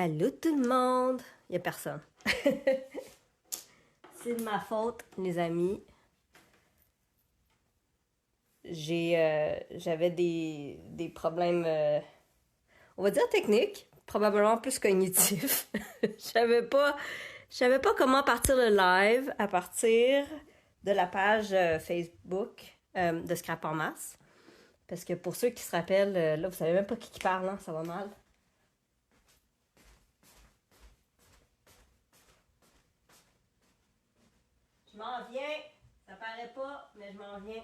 Allô tout le monde! Il n'y a personne. C'est de ma faute, les amis. J'avais des problèmes, on va dire techniques, probablement plus cognitifs. Je savais pas comment partir le live à partir de la page Facebook de Scrap en masse. Parce que pour ceux qui se rappellent, là, vous savez même pas qui parle, hein? Ça va mal. Je m'en viens. Ça paraît pas, mais je m'en viens.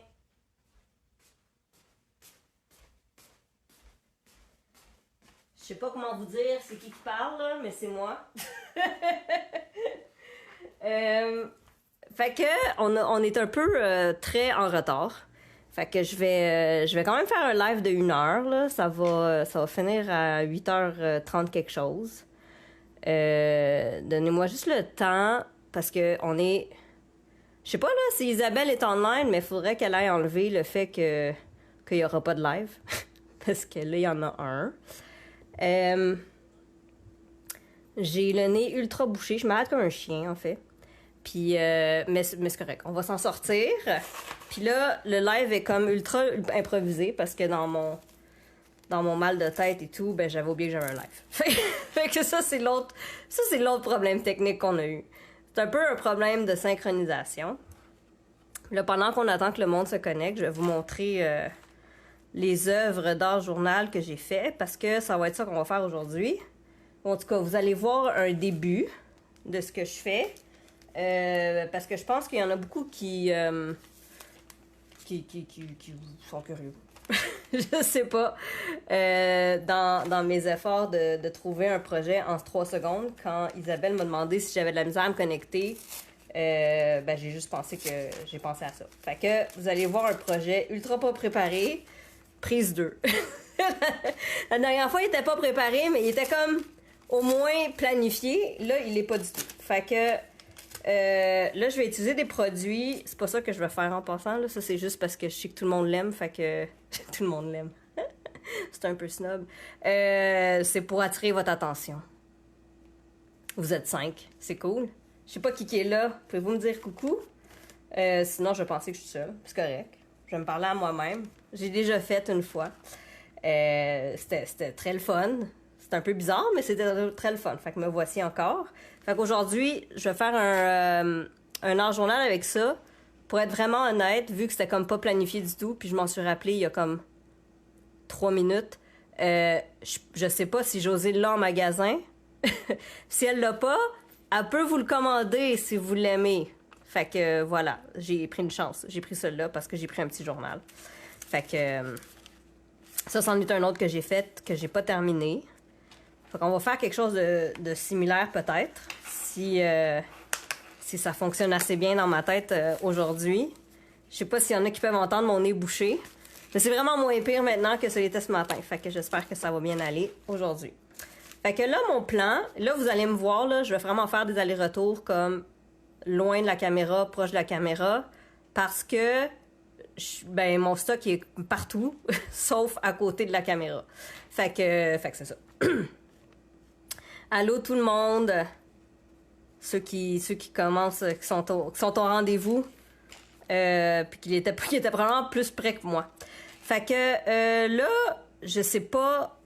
Je sais pas comment vous dire c'est qui parle, là, mais c'est moi. Fait que on est un peu très en retard. Fait que je vais quand même faire un live de 1 heure, là. Ça va finir à 8h30 quelque chose. Donnez-moi juste le temps, parce que on est... Je sais pas, là, si Isabelle est online, mais il faudrait qu'elle aille enlever le fait qu'il y aura pas de live. Parce que là, il y en a un. J'ai le nez ultra bouché. Je m'arrête comme un chien, en fait. Puis, mais c'est correct. On va s'en sortir. Puis là, le live est comme ultra improvisé parce que dans mon mal de tête et tout, ben j'avais oublié que j'avais un live. Fait que ça, c'est l'autre problème technique qu'on a eu. C'est un peu un problème de synchronisation. Là, pendant qu'on attend que le monde se connecte, je vais vous montrer les œuvres d'art journal que j'ai fait parce que ça va être ça qu'on va faire aujourd'hui. En tout cas, vous allez voir un début de ce que je fais parce que je pense qu'il y en a beaucoup qui sont curieux. Je sais pas. Dans mes efforts de trouver un projet en 3 secondes, quand Isabelle m'a demandé si j'avais de la misère à me connecter, ben j'ai juste pensé que j'ai pensé à ça. Fait que vous allez voir un projet ultra pas préparé, prise 2. La dernière fois, il était pas préparé, mais il était comme au moins planifié. Là, il est pas du tout. Fait que là, je vais utiliser des produits. C'est pas ça que je vais faire en passant. Là. Ça, c'est juste parce que je sais que tout le monde l'aime. Fait que tout le monde l'aime. C'est un peu snob. C'est pour attirer votre attention. Vous êtes 5. C'est cool. Je sais pas qui est là. Pouvez-vous me dire coucou? Sinon, je vais penser que je suis seule. C'est correct. Je vais me parler à moi-même. J'ai déjà fait une fois. C'était très le fun. C'était un peu bizarre, mais c'était très le fun. Fait que me voici encore. Fait qu'aujourd'hui, je vais faire un art journal avec ça. Pour être vraiment honnête, vu que c'était comme pas planifié du tout, puis je m'en suis rappelé il y a comme 3 minutes, je sais pas si Josée l'a en magasin. Si elle l'a pas, elle peut vous le commander si vous l'aimez. Fait que voilà, j'ai pris une chance. J'ai pris celui-là parce que j'ai pris un petit journal. Fait que ça, c'en est un autre que j'ai fait, que j'ai pas terminé. Fait qu'on va faire quelque chose de similaire peut-être, si ça fonctionne assez bien dans ma tête aujourd'hui. Je sais pas s'il y en a qui peuvent entendre mon nez bouché. Mais c'est vraiment moins pire maintenant que ce l'était ce matin. Fait que j'espère que ça va bien aller aujourd'hui. Fait que là, mon plan, là, vous allez me voir, là, je vais vraiment faire des allers-retours comme loin de la caméra, proche de la caméra, parce que ben, mon stock est partout, sauf à côté de la caméra. Fait que c'est ça. Allô tout le monde, ceux qui commencent, qui sont au rendez-vous, puis qui étaient probablement plus près que moi. Fait que là, je sais pas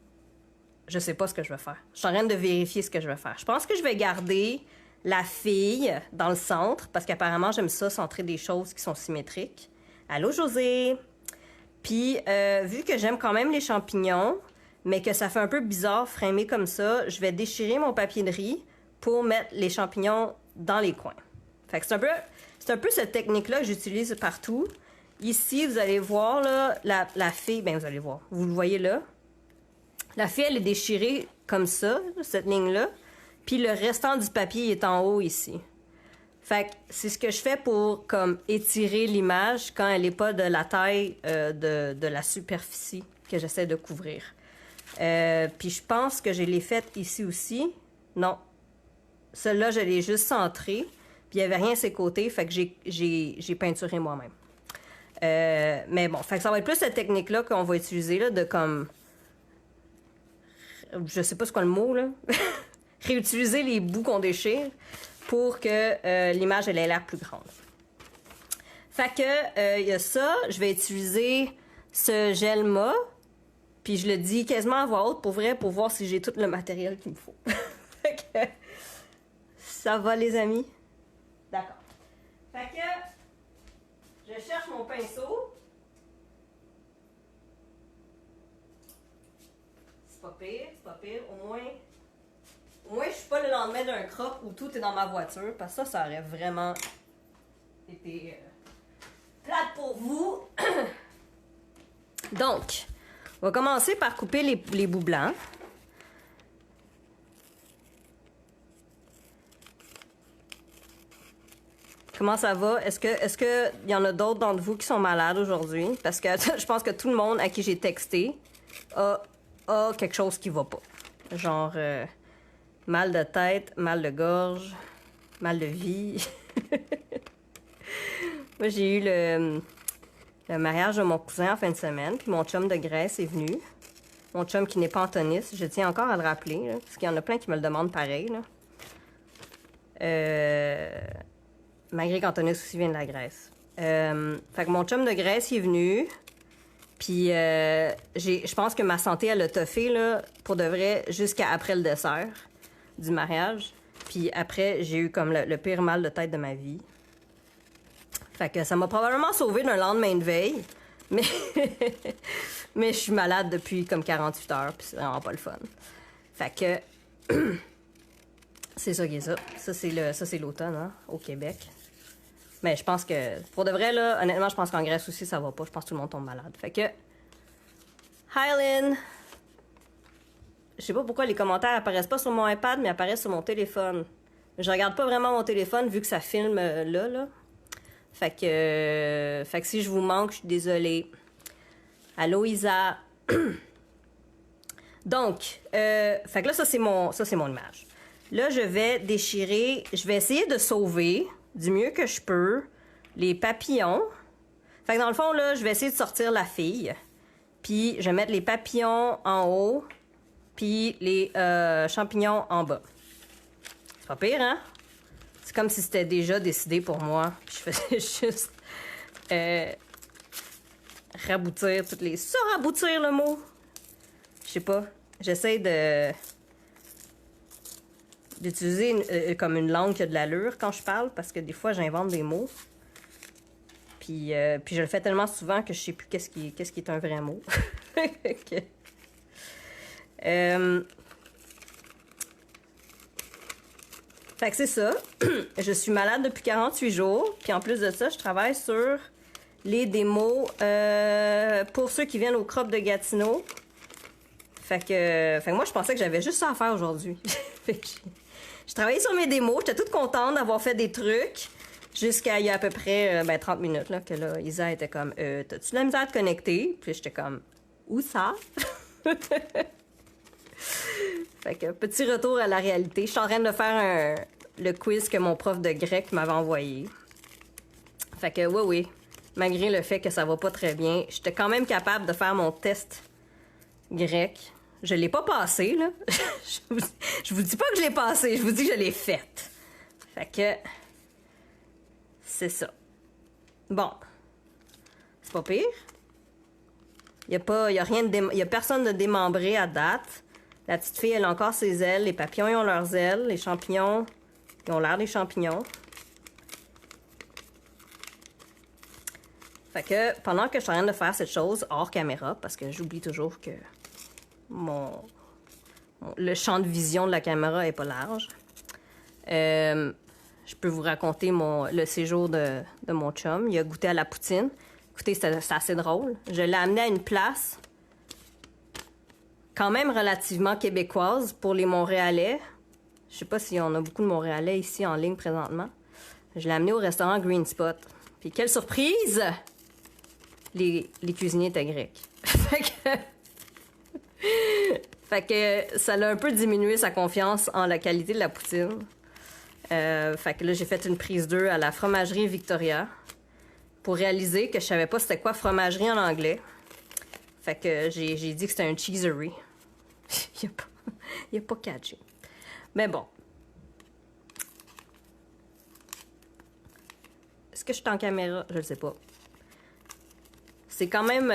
ce que je vais faire. Je suis en train de vérifier ce que je vais faire. Je pense que je vais garder la fille dans le centre, parce qu'apparemment, j'aime ça, centrer des choses qui sont symétriques. Allô, José! Puis, vu que j'aime quand même les champignons, mais que ça fait un peu bizarre framé comme ça, je vais déchirer mon papier de riz pour mettre les champignons dans les coins. Fait que c'est un peu cette technique-là que j'utilise partout. Ici, vous allez voir, là, la fille, ben vous allez voir, vous le voyez là. La fille, elle est déchirée comme ça, cette ligne-là. Puis le restant du papier est en haut ici. Fait que c'est ce que je fais pour comme étirer l'image quand elle n'est pas de la taille de la superficie que j'essaie de couvrir. Puis je pense que je l'ai faite ici aussi. Non. Celle-là, je l'ai juste centrée. Puis il n'y avait rien à ses côtés, fait que j'ai peinturé moi-même. Mais bon, fait que ça va être plus cette technique-là qu'on va utiliser, là, de comme... Je sais pas c'est quoi le mot, là. réutiliser les bouts qu'on déchire pour que l'image elle ait l'air plus grande. Fait que il y a ça, je vais utiliser ce gel mat, puis je le dis quasiment à voix haute pour vrai, pour voir si j'ai tout le matériel qu'il me faut. Fait que ça va les amis? D'accord. Fait que je cherche mon pinceau. C'est pas pire, c'est pas pire. Au moins je suis pas le lendemain d'un croc où tout est dans ma voiture, parce que ça aurait vraiment été plate pour vous. Donc, on va commencer par couper les bouts blancs. Comment ça va? Est-ce que y en a d'autres d'entre vous qui sont malades aujourd'hui? Parce que je pense que tout le monde à qui j'ai texté a quelque chose qui va pas. Genre mal de tête, mal de gorge, mal de vie. Moi, j'ai eu le mariage de mon cousin en fin de semaine, puis mon chum de Grèce est venu. Mon chum qui n'est pas Antonis, je tiens encore à le rappeler, là, parce qu'il y en a plein qui me le demandent pareil. Là. Malgré qu'Antonis aussi vient de la Grèce. Fait que mon chum de Grèce il est venu, puis je pense que ma santé, elle a toffé, là, pour de vrai, jusqu'à après le dessert du mariage. Puis après, j'ai eu comme le pire mal de tête de ma vie. Fait que ça m'a probablement sauvé d'un lendemain de veille, mais mais je suis malade depuis comme 48 heures, puis c'est vraiment pas le fun. Fait que c'est ça qui est ça. Ça c'est l'automne, hein, au Québec. Mais je pense que, pour de vrai, là, honnêtement, je pense qu'en Grèce aussi, ça va pas. Je pense que tout le monde tombe malade. Fait que, hi Lynn! Je sais pas pourquoi les commentaires apparaissent pas sur mon iPad, mais apparaissent sur mon téléphone. Je regarde pas vraiment mon téléphone vu que ça filme là. Fait que si je vous manque, je suis désolée. Allô Isa. Donc, fait que là, ça c'est mon image. Là, je vais déchirer, je vais essayer de sauver du mieux que je peux les papillons. Fait que dans le fond, là, je vais essayer de sortir la fille. Puis, je vais mettre les papillons en haut, puis les champignons en bas. C'est pas pire, hein? C'est comme si c'était déjà décidé pour moi. Puis je faisais juste raboutir toutes les... Ça, raboutir le mot! Je sais pas. J'essaie d'utiliser comme une langue qui a de l'allure quand je parle, parce que des fois, j'invente des mots. Puis je le fais tellement souvent que je sais plus qu'est-ce qui est un vrai mot. Okay. Fait que c'est ça. Je suis malade depuis 48 jours. Puis en plus de ça, je travaille sur les démos pour ceux qui viennent au crop de Gatineau. Fait que moi, je pensais que j'avais juste ça à faire aujourd'hui. Je travaillais sur mes démos. J'étais toute contente d'avoir fait des trucs. Jusqu'à il y a à peu près 30 minutes, là, que là, Isa était comme, t'as-tu de la misère à te connecter? Puis j'étais comme, où ça? Fait que, petit retour à la réalité. Je suis en train de faire le quiz que mon prof de grec m'avait envoyé. Fait que, oui, malgré le fait que ça va pas très bien, j'étais quand même capable de faire mon test grec. Je l'ai pas passé, là. je vous dis pas que je l'ai passé, je vous dis que je l'ai fait. Fait que... c'est ça. Bon. C'est pas pire. Il y a personne de démembré à date. La petite fille, elle a encore ses ailes. Les papillons, ils ont leurs ailes. Les champignons, ils ont l'air des champignons. Fait que pendant que je suis en train de faire cette chose hors caméra, parce que j'oublie toujours que le champ de vision de la caméra est pas large, je peux vous raconter le séjour de mon chum. Il a goûté à la poutine. Écoutez, c'est assez drôle. Je l'ai amené à une place quand même relativement québécoise pour les Montréalais. Je sais pas si on a beaucoup de Montréalais ici en ligne présentement. Je l'ai amené au restaurant Green Spot. Puis quelle surprise! Les cuisiniers étaient grecs. Fait que ça l'a un peu diminué sa confiance en la qualité de la poutine. Fait que là, j'ai fait une prise 2 à la fromagerie Victoria pour réaliser que je savais pas c'était quoi fromagerie en anglais. Fait que j'ai dit que c'était un cheesery. Il y a pas catché. Mais bon. Est-ce que je suis en caméra? Je ne sais pas. C'est quand même...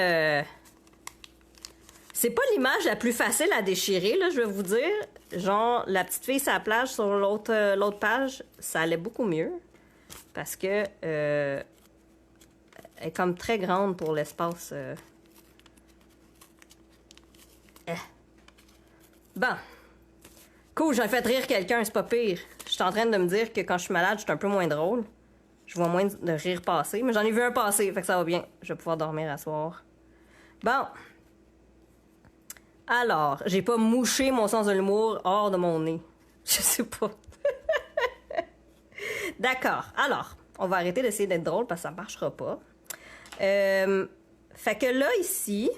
C'est pas l'image la plus facile à déchirer, là, je vais vous dire. Genre, la petite fille sur la plage sur l'autre page, ça allait beaucoup mieux. Parce que... elle est comme très grande pour l'espace. Bon. Cool, j'ai fait rire quelqu'un, c'est pas pire. Je suis en train de me dire que quand je suis malade, je suis un peu moins drôle. Je vois moins de rire passer, mais j'en ai vu un passer, fait que ça va bien. Je vais pouvoir dormir à soir. Bon. Alors, j'ai pas mouché mon sens de l'humour hors de mon nez. Je sais pas. D'accord. Alors, on va arrêter d'essayer d'être drôle parce que ça marchera pas. Fait que là, ici...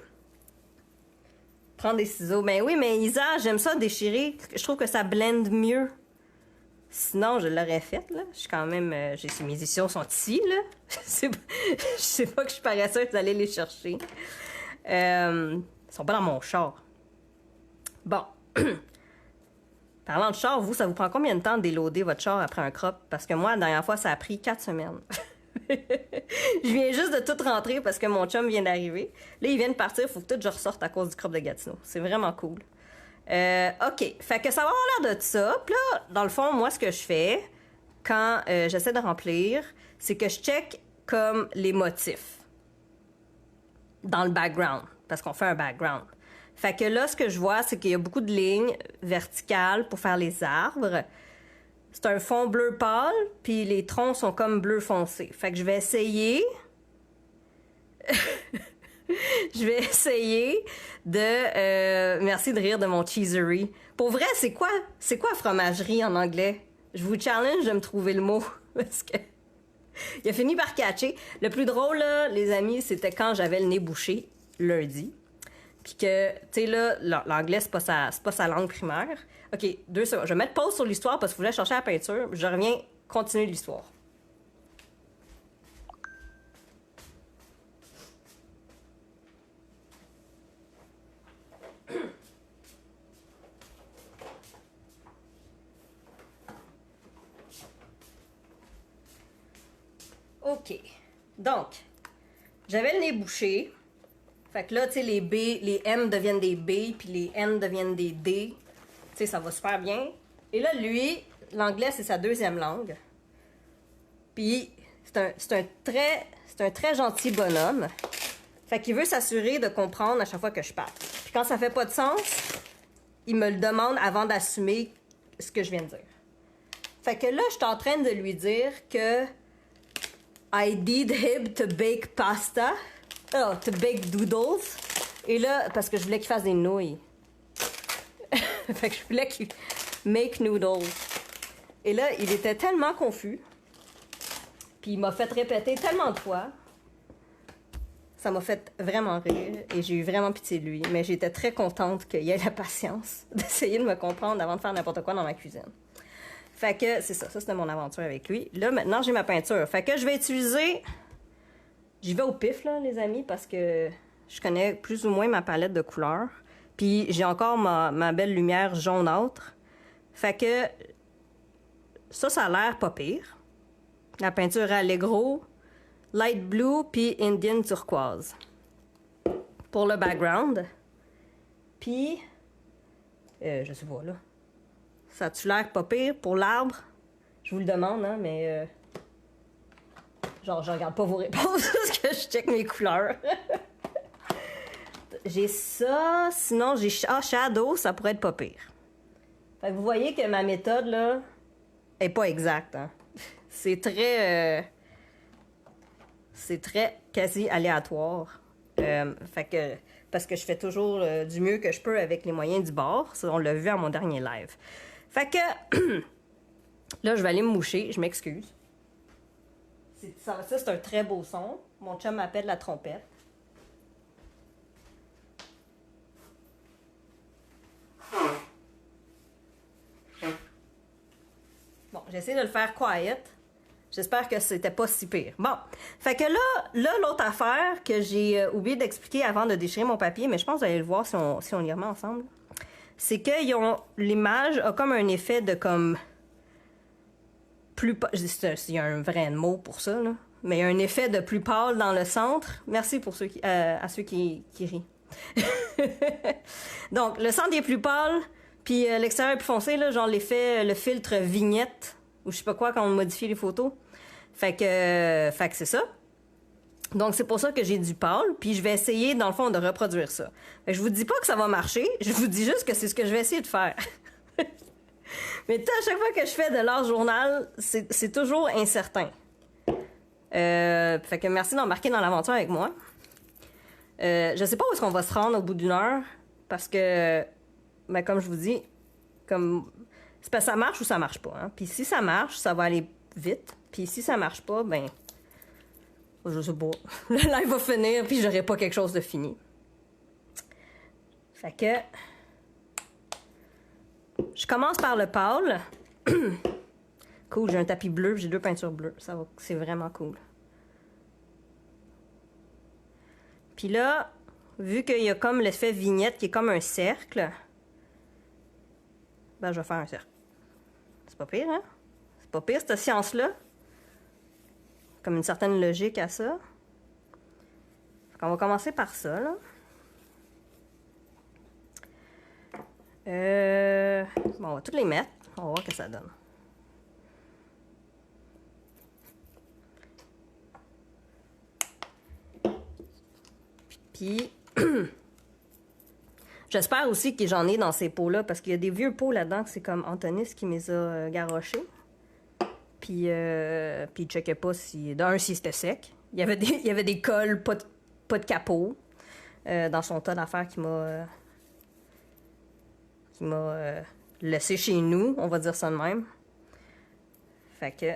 Prendre des ciseaux. Ben oui, mais Isa, j'aime ça déchirer. Je trouve que ça blende mieux. Sinon, je l'aurais faite, là. Je suis quand même... mes éditions sont ici, là. Je sais pas que je suis paresseuse d'aller les chercher. Ils sont pas dans mon char. Bon. Parlant de char, vous, ça vous prend combien de temps de déloader votre char après un crop? Parce que moi, la dernière fois, ça a pris 4 semaines. Je viens juste de tout rentrer parce que mon chum vient d'arriver. Là, il vient de partir, il faut que tout je ressorte à cause du crop de Gatineau. C'est vraiment cool. OK. Fait que ça va avoir l'air de ça. Puis là, dans le fond, moi, ce que je fais quand j'essaie de remplir, c'est que je check comme les motifs dans le background. Parce qu'on fait un background. Fait que là, ce que je vois, c'est qu'il y a beaucoup de lignes verticales pour faire les arbres. C'est un fond bleu pâle, puis les troncs sont comme bleu foncé. Fait que je vais essayer... je vais essayer de... merci de rire de mon cheesery. Pour vrai, c'est quoi fromagerie en anglais? Je vous challenge de me trouver le mot. Parce que... il a fini par catcher. Le plus drôle, là, les amis, c'était quand j'avais le nez bouché, lundi. Puis que, tu sais, là, l'anglais, c'est pas sa langue primaire. OK, 2 secondes. Je vais mettre pause sur l'histoire parce que je voulais chercher la peinture. Je reviens continuer l'histoire. OK. Donc, j'avais le nez bouché. Fait que là, tu sais, les M deviennent des B, puis les N deviennent des D. Tu sais, ça va super bien. Et là, lui, l'anglais, c'est sa deuxième langue. Puis, c'est un très gentil bonhomme. Fait qu'il veut s'assurer de comprendre à chaque fois que je parle. Puis quand ça fait pas de sens, il me le demande avant d'assumer ce que je viens de dire. Fait que là, je suis en train de lui dire que I need him to bake pasta. Oh, to bake doodles. Et là, parce que je voulais qu'il fasse des nouilles. Fait que je voulais qu'il make noodles. Et là, il était tellement confus. Puis il m'a fait répéter tellement de fois. Ça m'a fait vraiment rire. Et j'ai eu vraiment pitié de lui. Mais j'étais très contente qu'il ait la patience d'essayer de me comprendre avant de faire n'importe quoi dans ma cuisine. Fait que c'est ça. Ça, c'était mon aventure avec lui. Là, maintenant, j'ai ma peinture. Fait que je vais utiliser... J'y vais au pif, là, les amis, parce que je connais plus ou moins ma palette de couleurs. Puis j'ai encore ma belle lumière jaunâtre. Fait que ça a l'air pas pire. La peinture Allegro, Light Blue, puis Indian Turquoise. Pour le background. Puis, je sais pas, là. Ça a-tu l'air pas pire pour l'arbre? Je vous le demande, hein, mais... Genre, je regarde pas vos réponses parce que je check mes couleurs. J'ai ça. Sinon, j'ai Shadow, ça pourrait être pas pire. Fait que vous voyez que ma méthode, là, est pas exacte. Hein? C'est très quasi aléatoire. Fait que... Parce que je fais toujours du mieux que je peux avec les moyens du bord. Ça, on l'a vu à mon dernier live. Fait que... là, je vais aller me moucher. Je m'excuse. Ça, c'est un très beau son. Mon chum m'appelle la trompette. Bon, j'essaie de le faire quiet. J'espère que c'était pas si pire. Bon, fait que là l'autre affaire que j'ai oublié d'expliquer avant de déchirer mon papier, mais je pense que vous allez le voir si on y remet ensemble, c'est que l'image a comme un effet de comme plus il y a un vrai mot pour ça là, mais il y a un effet de plus pâle dans le centre. Merci pour ceux à ceux qui rient. Donc le centre est plus pâle, puis l'extérieur est plus foncé là, genre l'effet le filtre vignette ou je sais pas quoi quand on modifie les photos. Fait que c'est ça. Donc, c'est pour ça que j'ai du pâle, puis je vais essayer, dans le fond, de reproduire ça. Fait que je vous dis pas que ça va marcher, je vous dis juste que c'est ce que je vais essayer de faire. Mais à chaque fois que je fais de l'art journal, c'est toujours incertain. Fait que merci d'embarquer dans l'aventure avec moi. Je sais pas où est-ce qu'on va se rendre au bout d'une heure, parce que, ben, comme je vous dis, c'est parce que ça marche ou ça marche pas. Hein? Puis si ça marche, ça va aller vite. Puis si ça marche pas, ben... je sais pas. Le live va finir, puis j'aurai pas quelque chose de fini. Fait que... je commence par le pâle. Cool, j'ai un tapis bleu, j'ai 2 peintures bleues. C'est vraiment cool. Puis là, vu qu'il y a comme l'effet vignette qui est comme un cercle, ben je vais faire un cercle. C'est pas pire, hein? C'est pas pire, cette science-là. Comme une certaine logique à ça. On va commencer par ça, là. Bon, on va toutes les mettre. On va voir ce que ça donne. Puis, j'espère aussi que j'en ai dans ces pots-là, parce qu'il y a des vieux pots là-dedans que c'est comme Antonis qui me les a garochés. Puis il checkait pas si c'était sec. Il y avait des cols, pas de capot dans son tas d'affaires qui m'a laissé chez nous, on va dire ça de même. Fait que...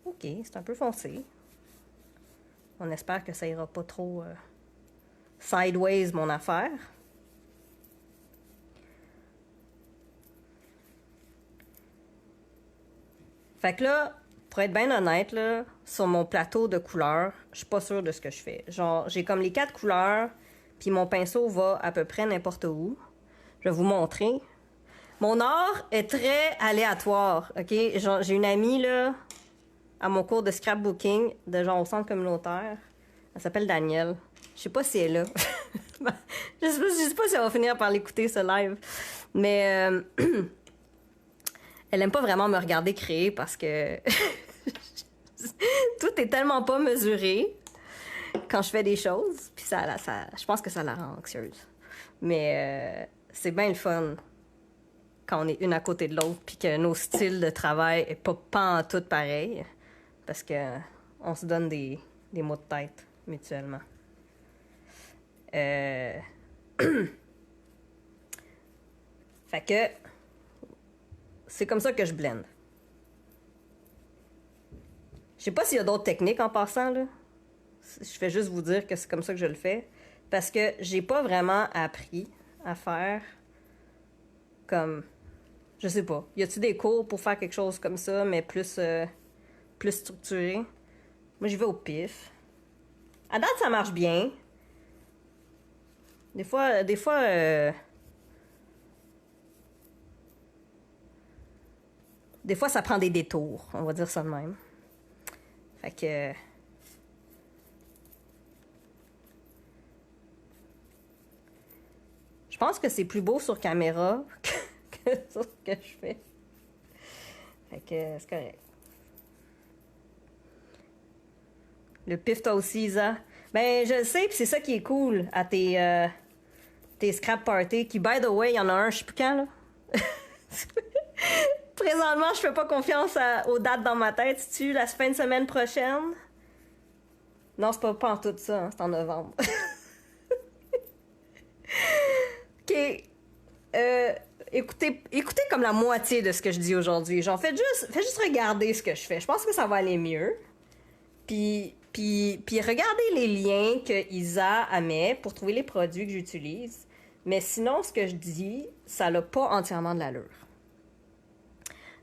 OK, c'est un peu foncé. On espère que ça ira pas trop sideways, mon affaire. Fait que là, pour être bien honnête, là, sur mon plateau de couleurs, je suis pas sûre de ce que je fais. Genre, j'ai comme les 4 couleurs, puis mon pinceau va à peu près n'importe où. Je vais vous montrer. Mon art est très aléatoire, OK? Genre, j'ai une amie, là, à mon cours de scrapbooking, de genre au centre communautaire. Elle s'appelle Danielle. Je sais pas si elle est là. je sais pas si elle va finir par l'écouter, ce live. Mais... elle aime pas vraiment me regarder créer parce que tout est tellement pas mesuré quand je fais des choses. Puis je pense que ça la rend anxieuse. Mais c'est bien le fun quand on est une à côté de l'autre puis que nos styles de travail est pas en tout pareil. Parce que on se donne des mots de tête mutuellement. Fait que c'est comme ça que je blende. Je sais pas s'il y a d'autres techniques en passant, là. Je fais juste vous dire que c'est comme ça que je le fais. Parce que j'ai pas vraiment appris à faire comme... Je sais pas. Y a-t-il des cours pour faire quelque chose comme ça, mais plus structuré? Moi, j'y vais au pif. À date, ça marche bien. Des fois... Des fois, ça prend des détours, on va dire ça de même. Fait que... je pense que c'est plus beau sur caméra que sur ce que je fais. Fait que c'est correct. Le pif, toi aussi, Isa. Ben, je le sais, puis c'est ça qui est cool à tes scrap parties, qui, by the way, il y en a un, je sais plus quand, là. Présentement, je fais pas confiance aux dates dans ma tête. C'est-tu la fin de semaine prochaine? Non, c'est pas en tout ça, hein, c'est en novembre. OK. Écoutez comme la moitié de ce que je dis aujourd'hui. Genre, faites juste regarder ce que je fais. Je pense que ça va aller mieux. Puis regardez les liens que Isa a mis pour trouver les produits que j'utilise. Mais sinon, ce que je dis, ça n'a pas entièrement de l'allure.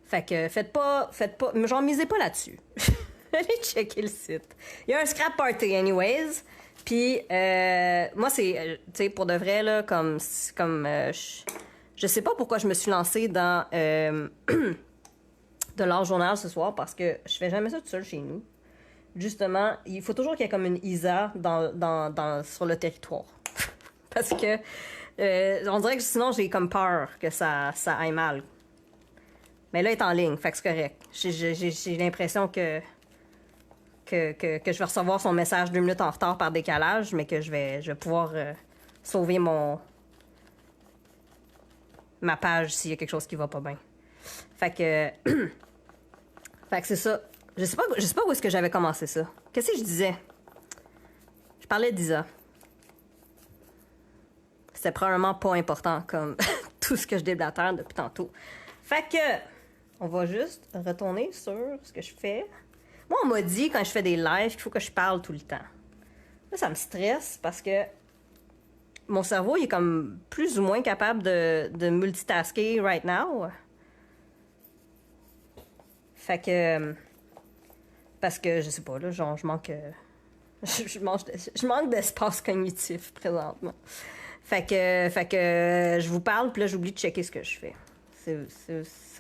Fait que faites pas, genre misez pas là-dessus. Allez checker le site. Il y a un scrap party anyways. Puis, moi, tu sais, pour de vrai, là, je sais pas pourquoi je me suis lancée dans de l'art journal ce soir, parce que je fais jamais ça toute seule chez nous. Justement, il faut toujours qu'il y ait comme une Isa sur le territoire. Parce que, on dirait que sinon, j'ai comme peur que ça aille mal. Mais là, elle est en ligne, fait que c'est correct. J'ai l'impression que je vais recevoir son message 2 minutes en retard par décalage, mais que je vais pouvoir sauver ma page s'il y a quelque chose qui va pas bien. Fait que, fait que c'est ça. Je sais pas où est-ce que j'avais commencé ça. Qu'est-ce que je disais? Je parlais d'Isa. C'était probablement pas important comme tout ce que je déblatère depuis tantôt. Fait que, on va juste retourner sur ce que je fais. Moi, on m'a dit quand je fais des lives qu'il faut que je parle tout le temps. Là, ça me stresse parce que mon cerveau, il est comme plus ou moins capable de multitasker right now. Fait que, parce que, je sais pas, là, genre, je manque d'espace cognitif présentement. Fait que je vous parle, puis là, j'oublie de checker ce que je fais.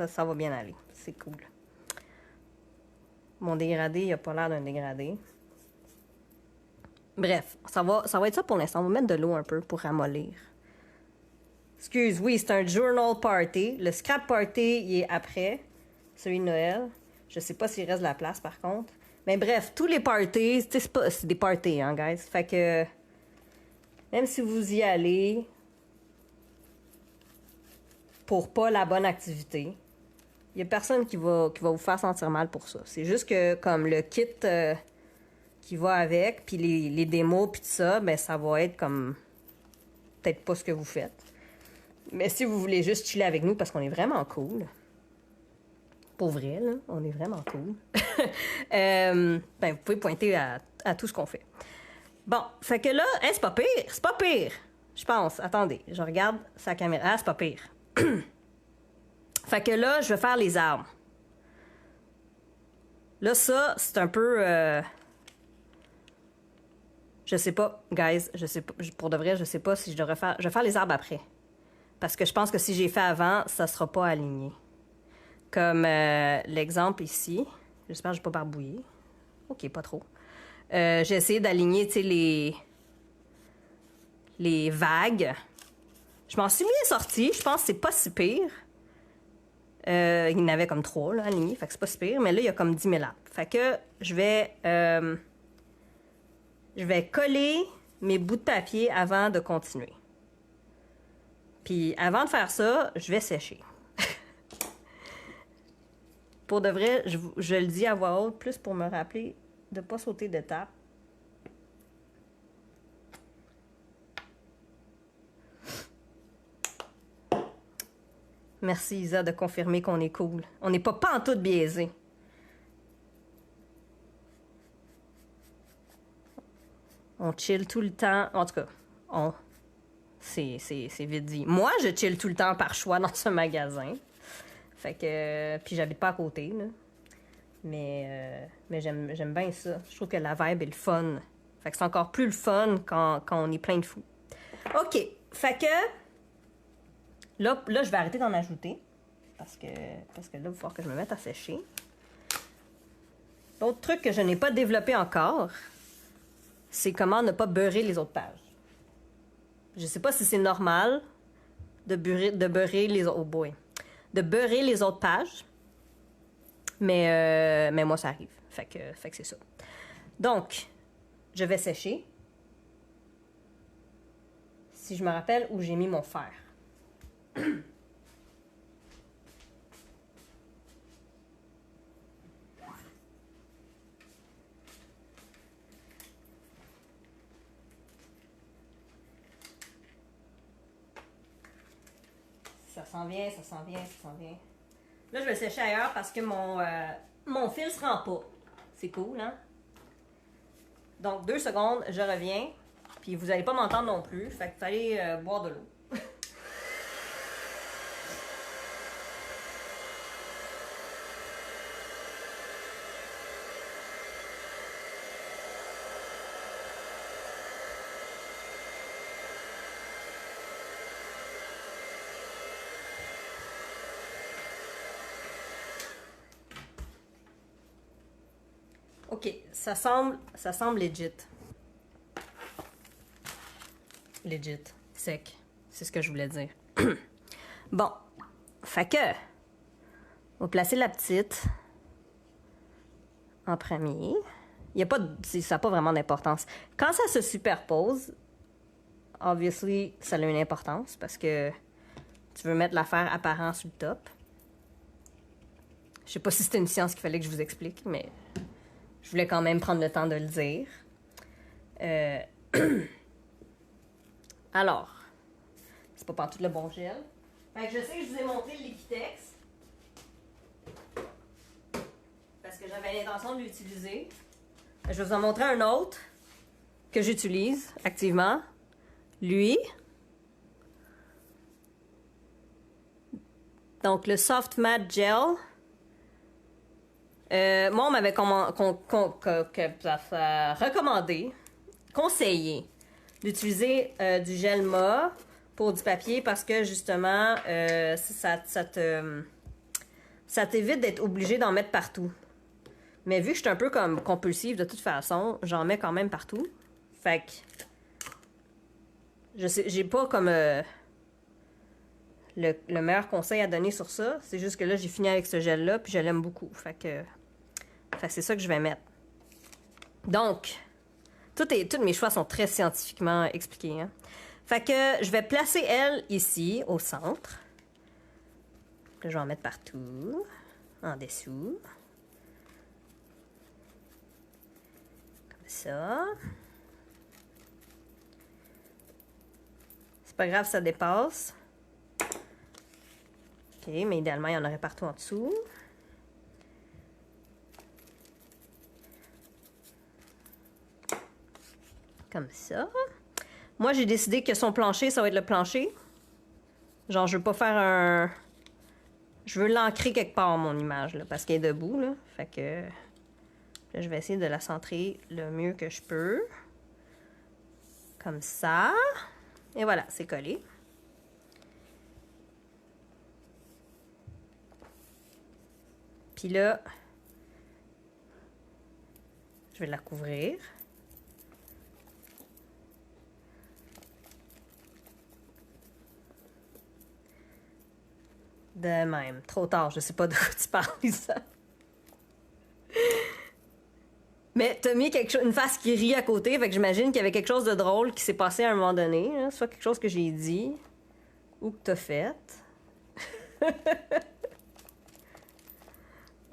Ça va bien aller. C'est cool. Mon dégradé, il a pas l'air d'un dégradé. Bref, ça va être ça pour l'instant. On va mettre de l'eau un peu pour ramollir. Excuse, oui, c'est un journal party. Le scrap party, il est après celui de Noël. Je sais pas s'il reste de la place, par contre. Mais bref, tous les parties, c'est des parties, hein, guys. Fait que, même si vous y allez pour pas la bonne activité, il y a personne qui va vous faire sentir mal pour ça. C'est juste que, comme le kit qui va avec, puis les démos, puis tout ça, ben ça va être comme peut-être pas ce que vous faites. Mais si vous voulez juste chiller avec nous, parce qu'on est vraiment cool. Pour vrai, là, on est vraiment cool. Ben, vous pouvez pointer à tout ce qu'on fait. Bon, fait que là, hein, c'est pas pire, je pense. Attendez, je regarde sa caméra. Ah, c'est pas pire. Fait que là, je vais faire les arbres. Là, ça, c'est un peu... Je sais pas, guys, je sais pas. Pour de vrai, je sais pas si je devrais faire... Je vais faire les arbres après. Parce que je pense que si j'ai fait avant, ça sera pas aligné. Comme l'exemple ici. J'espère que j'ai pas barbouillé. OK, pas trop. J'ai essayé d'aligner, tu sais, les vagues. Je m'en suis bien sortie. Je pense que c'est pas si pire. Il y en avait comme 3, là, alignés. Fait que c'est pas si pire. Mais là, il y a comme 10 000 arbres. Fait que je vais coller mes bouts de papier avant de continuer. Puis avant de faire ça, je vais sécher. Pour de vrai, je le dis à voix haute, plus pour me rappeler de ne pas sauter d'étape. Merci Isa de confirmer qu'on est cool. On n'est pas pantoute biaisé. On chill tout le temps. En tout cas, c'est vite dit. Moi, je chill tout le temps par choix dans ce magasin. Fait que... Puis j'habite pas à côté, là. Mais j'aime bien ça. Je trouve que la vibe est le fun. Fait que c'est encore plus le fun quand on est plein de fous. OK. Fait que... Là, je vais arrêter d'en ajouter. Parce que là, il va falloir que je me mette à sécher. L'autre truc que je n'ai pas développé encore, c'est comment ne pas beurrer les autres pages. Je sais pas si c'est normal de beurrer les autres... Oh boy. De beurrer les autres pages. Mais moi, ça arrive. Fait que c'est ça. Donc, je vais sécher. Si je me rappelle où j'ai mis mon fer. Ça s'en vient, ça s'en vient, ça s'en vient. Là, je vais sécher ailleurs parce que mon fil se rend pas. C'est cool, hein? Donc, 2 secondes, je reviens. Puis vous n'allez pas m'entendre non plus. Fait que vous allez boire de l'eau. OK, ça semble legit. Legit. Sec. C'est ce que je voulais dire. Bon. Fait que... On va placer la petite en premier. Il y a pas de, ça n'a pas vraiment d'importance. Quand ça se superpose, obviously, ça a une importance parce que tu veux mettre l'affaire apparent sur le top. Je sais pas si c'était une science qu'il fallait que je vous explique, mais je voulais quand même prendre le temps de le dire. Alors, c'est pas partout le bon gel. Fait que je sais que je vous ai montré le Liquitex parce que j'avais l'intention de l'utiliser. Je vais vous en montrer un autre que j'utilise activement. Lui. Donc, le Soft Matte Gel. Moi, on m'avait recommandé, conseillé d'utiliser du gel mat pour du papier parce que, justement, ça t'évite d'être obligé d'en mettre partout. Mais vu que je suis un peu comme compulsive de toute façon, j'en mets quand même partout. Fait que... j'ai pas comme... le meilleur conseil à donner sur ça. C'est juste que là, j'ai fini avec ce gel-là, puis je l'aime beaucoup. Fait que c'est ça que je vais mettre. Donc, tous mes choix sont très scientifiquement expliqués. Hein? Fait que je vais placer elle ici, au centre. Là, je vais en mettre partout. En dessous. Comme ça. C'est pas grave, ça dépasse. OK, mais idéalement, il y en aurait partout en dessous. Comme ça. Moi, j'ai décidé que son plancher, ça va être le plancher. Genre, je veux pas faire un... Je veux l'ancrer quelque part, mon image, là, parce qu'elle est debout, là. Fait que... Là, je vais essayer de la centrer le mieux que je peux. Comme ça. Et voilà, c'est collé. Puis là, je vais la couvrir. De même. Trop tard, je sais pas de quoi tu parles, ça. Mais t'as mis une face qui rit à côté, fait que j'imagine qu'il y avait quelque chose de drôle qui s'est passé à un moment donné. Hein, soit quelque chose que j'ai dit ou que t'as fait.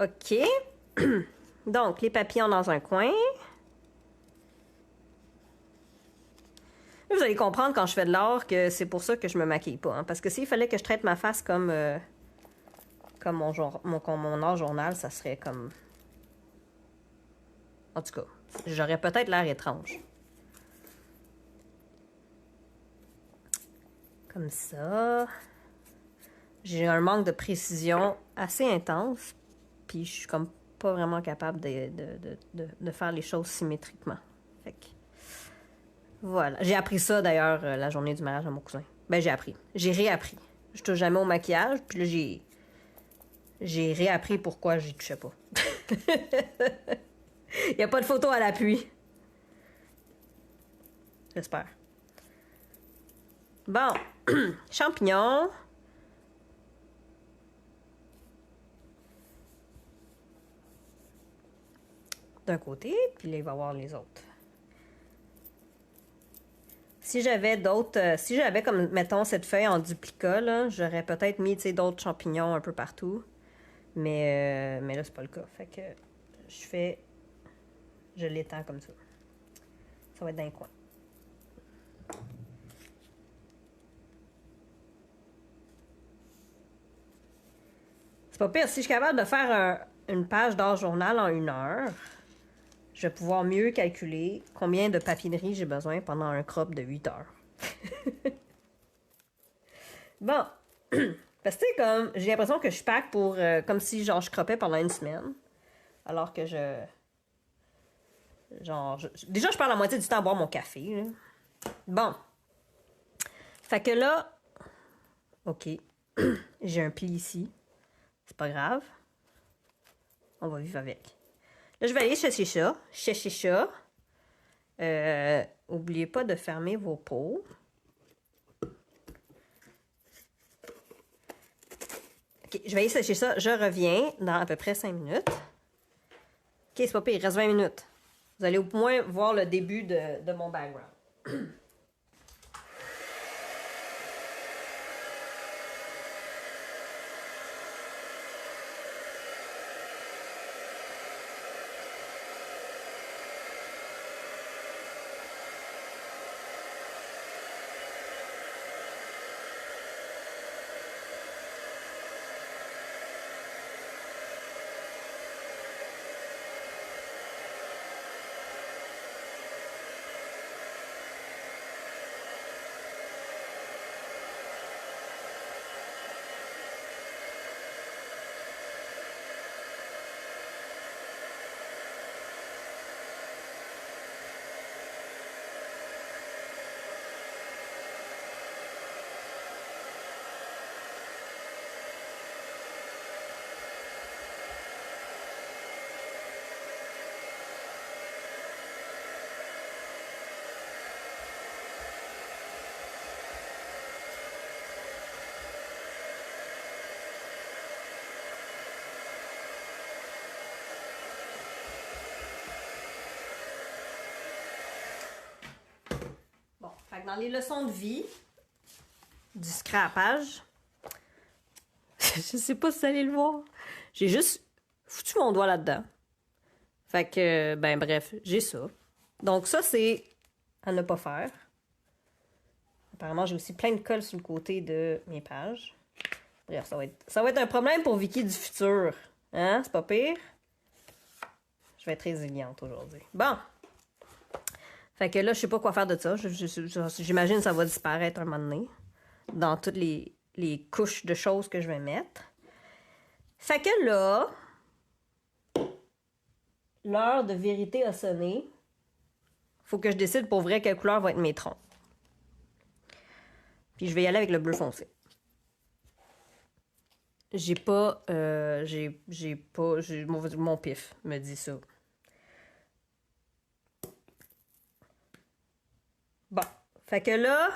OK. Donc, les papillons dans un coin. Vous allez comprendre quand je fais de l'art que c'est pour ça que je me maquille pas. Hein, parce que s'il fallait que je traite ma face comme mon art journal, ça serait comme... En tout cas, j'aurais peut-être l'air étrange. Comme ça. J'ai un manque de précision assez intense. Puis je suis comme pas vraiment capable de faire les choses symétriquement. Fait que... Voilà. J'ai appris ça d'ailleurs la journée du mariage à mon cousin. Ben j'ai appris. J'ai réappris. Je touche jamais au maquillage. Puis là j'ai réappris pourquoi j'y touchais pas. Il n'y a pas de photo à l'appui. J'espère. Bon. Champignons. D'un côté, puis là, il va y avoir les autres. Si j'avais comme, mettons, cette feuille en duplica, là, j'aurais peut-être mis, tu sais, d'autres champignons un peu partout. Mais là, c'est pas le cas. Fait que je l'étends comme ça. Ça va être dans les coins. C'est pas pire. Si je suis capable de faire une page d'art journal en 1 heure, je vais pouvoir mieux calculer combien de papinerie j'ai besoin pendant un crop de 8 heures. Bon. Parce que, tu sais, comme, j'ai l'impression que je pack pour... comme si, genre, je croppais pendant 1 semaine. Alors que déjà, je perds la moitié du temps à boire mon café, là. Bon. Fait que là... OK. J'ai un pli ici. C'est pas grave. On va vivre avec. Là, je vais aller chercher ça. Chercher ça. Oubliez pas de fermer vos pots. OK, je vais aller chercher ça. Je reviens dans à peu près 5 minutes. OK, c'est pas pire, il reste 20 minutes. Vous allez au moins voir le début de mon background. Bon, fait que dans les leçons de vie, du scrapage, je sais pas si vous allez le voir, j'ai juste foutu mon doigt là-dedans. Fait que, ben bref, j'ai ça. Donc ça, c'est à ne pas faire. Apparemment, j'ai aussi plein de colle sur le côté de mes pages. Bref, ça va être un problème pour Vicky du futur. Hein? C'est pas pire? Je vais être résiliente aujourd'hui. Bon. Fait que là, je sais pas quoi faire de ça. J'imagine que ça va disparaître un moment donné. Dans toutes les couches de choses que je vais mettre. Fait que là, l'heure de vérité a sonné. Faut que je décide pour vrai quelle couleur va être mes troncs. Puis je vais y aller avec le bleu foncé. Mon pif me dit ça. Bon, fait que là,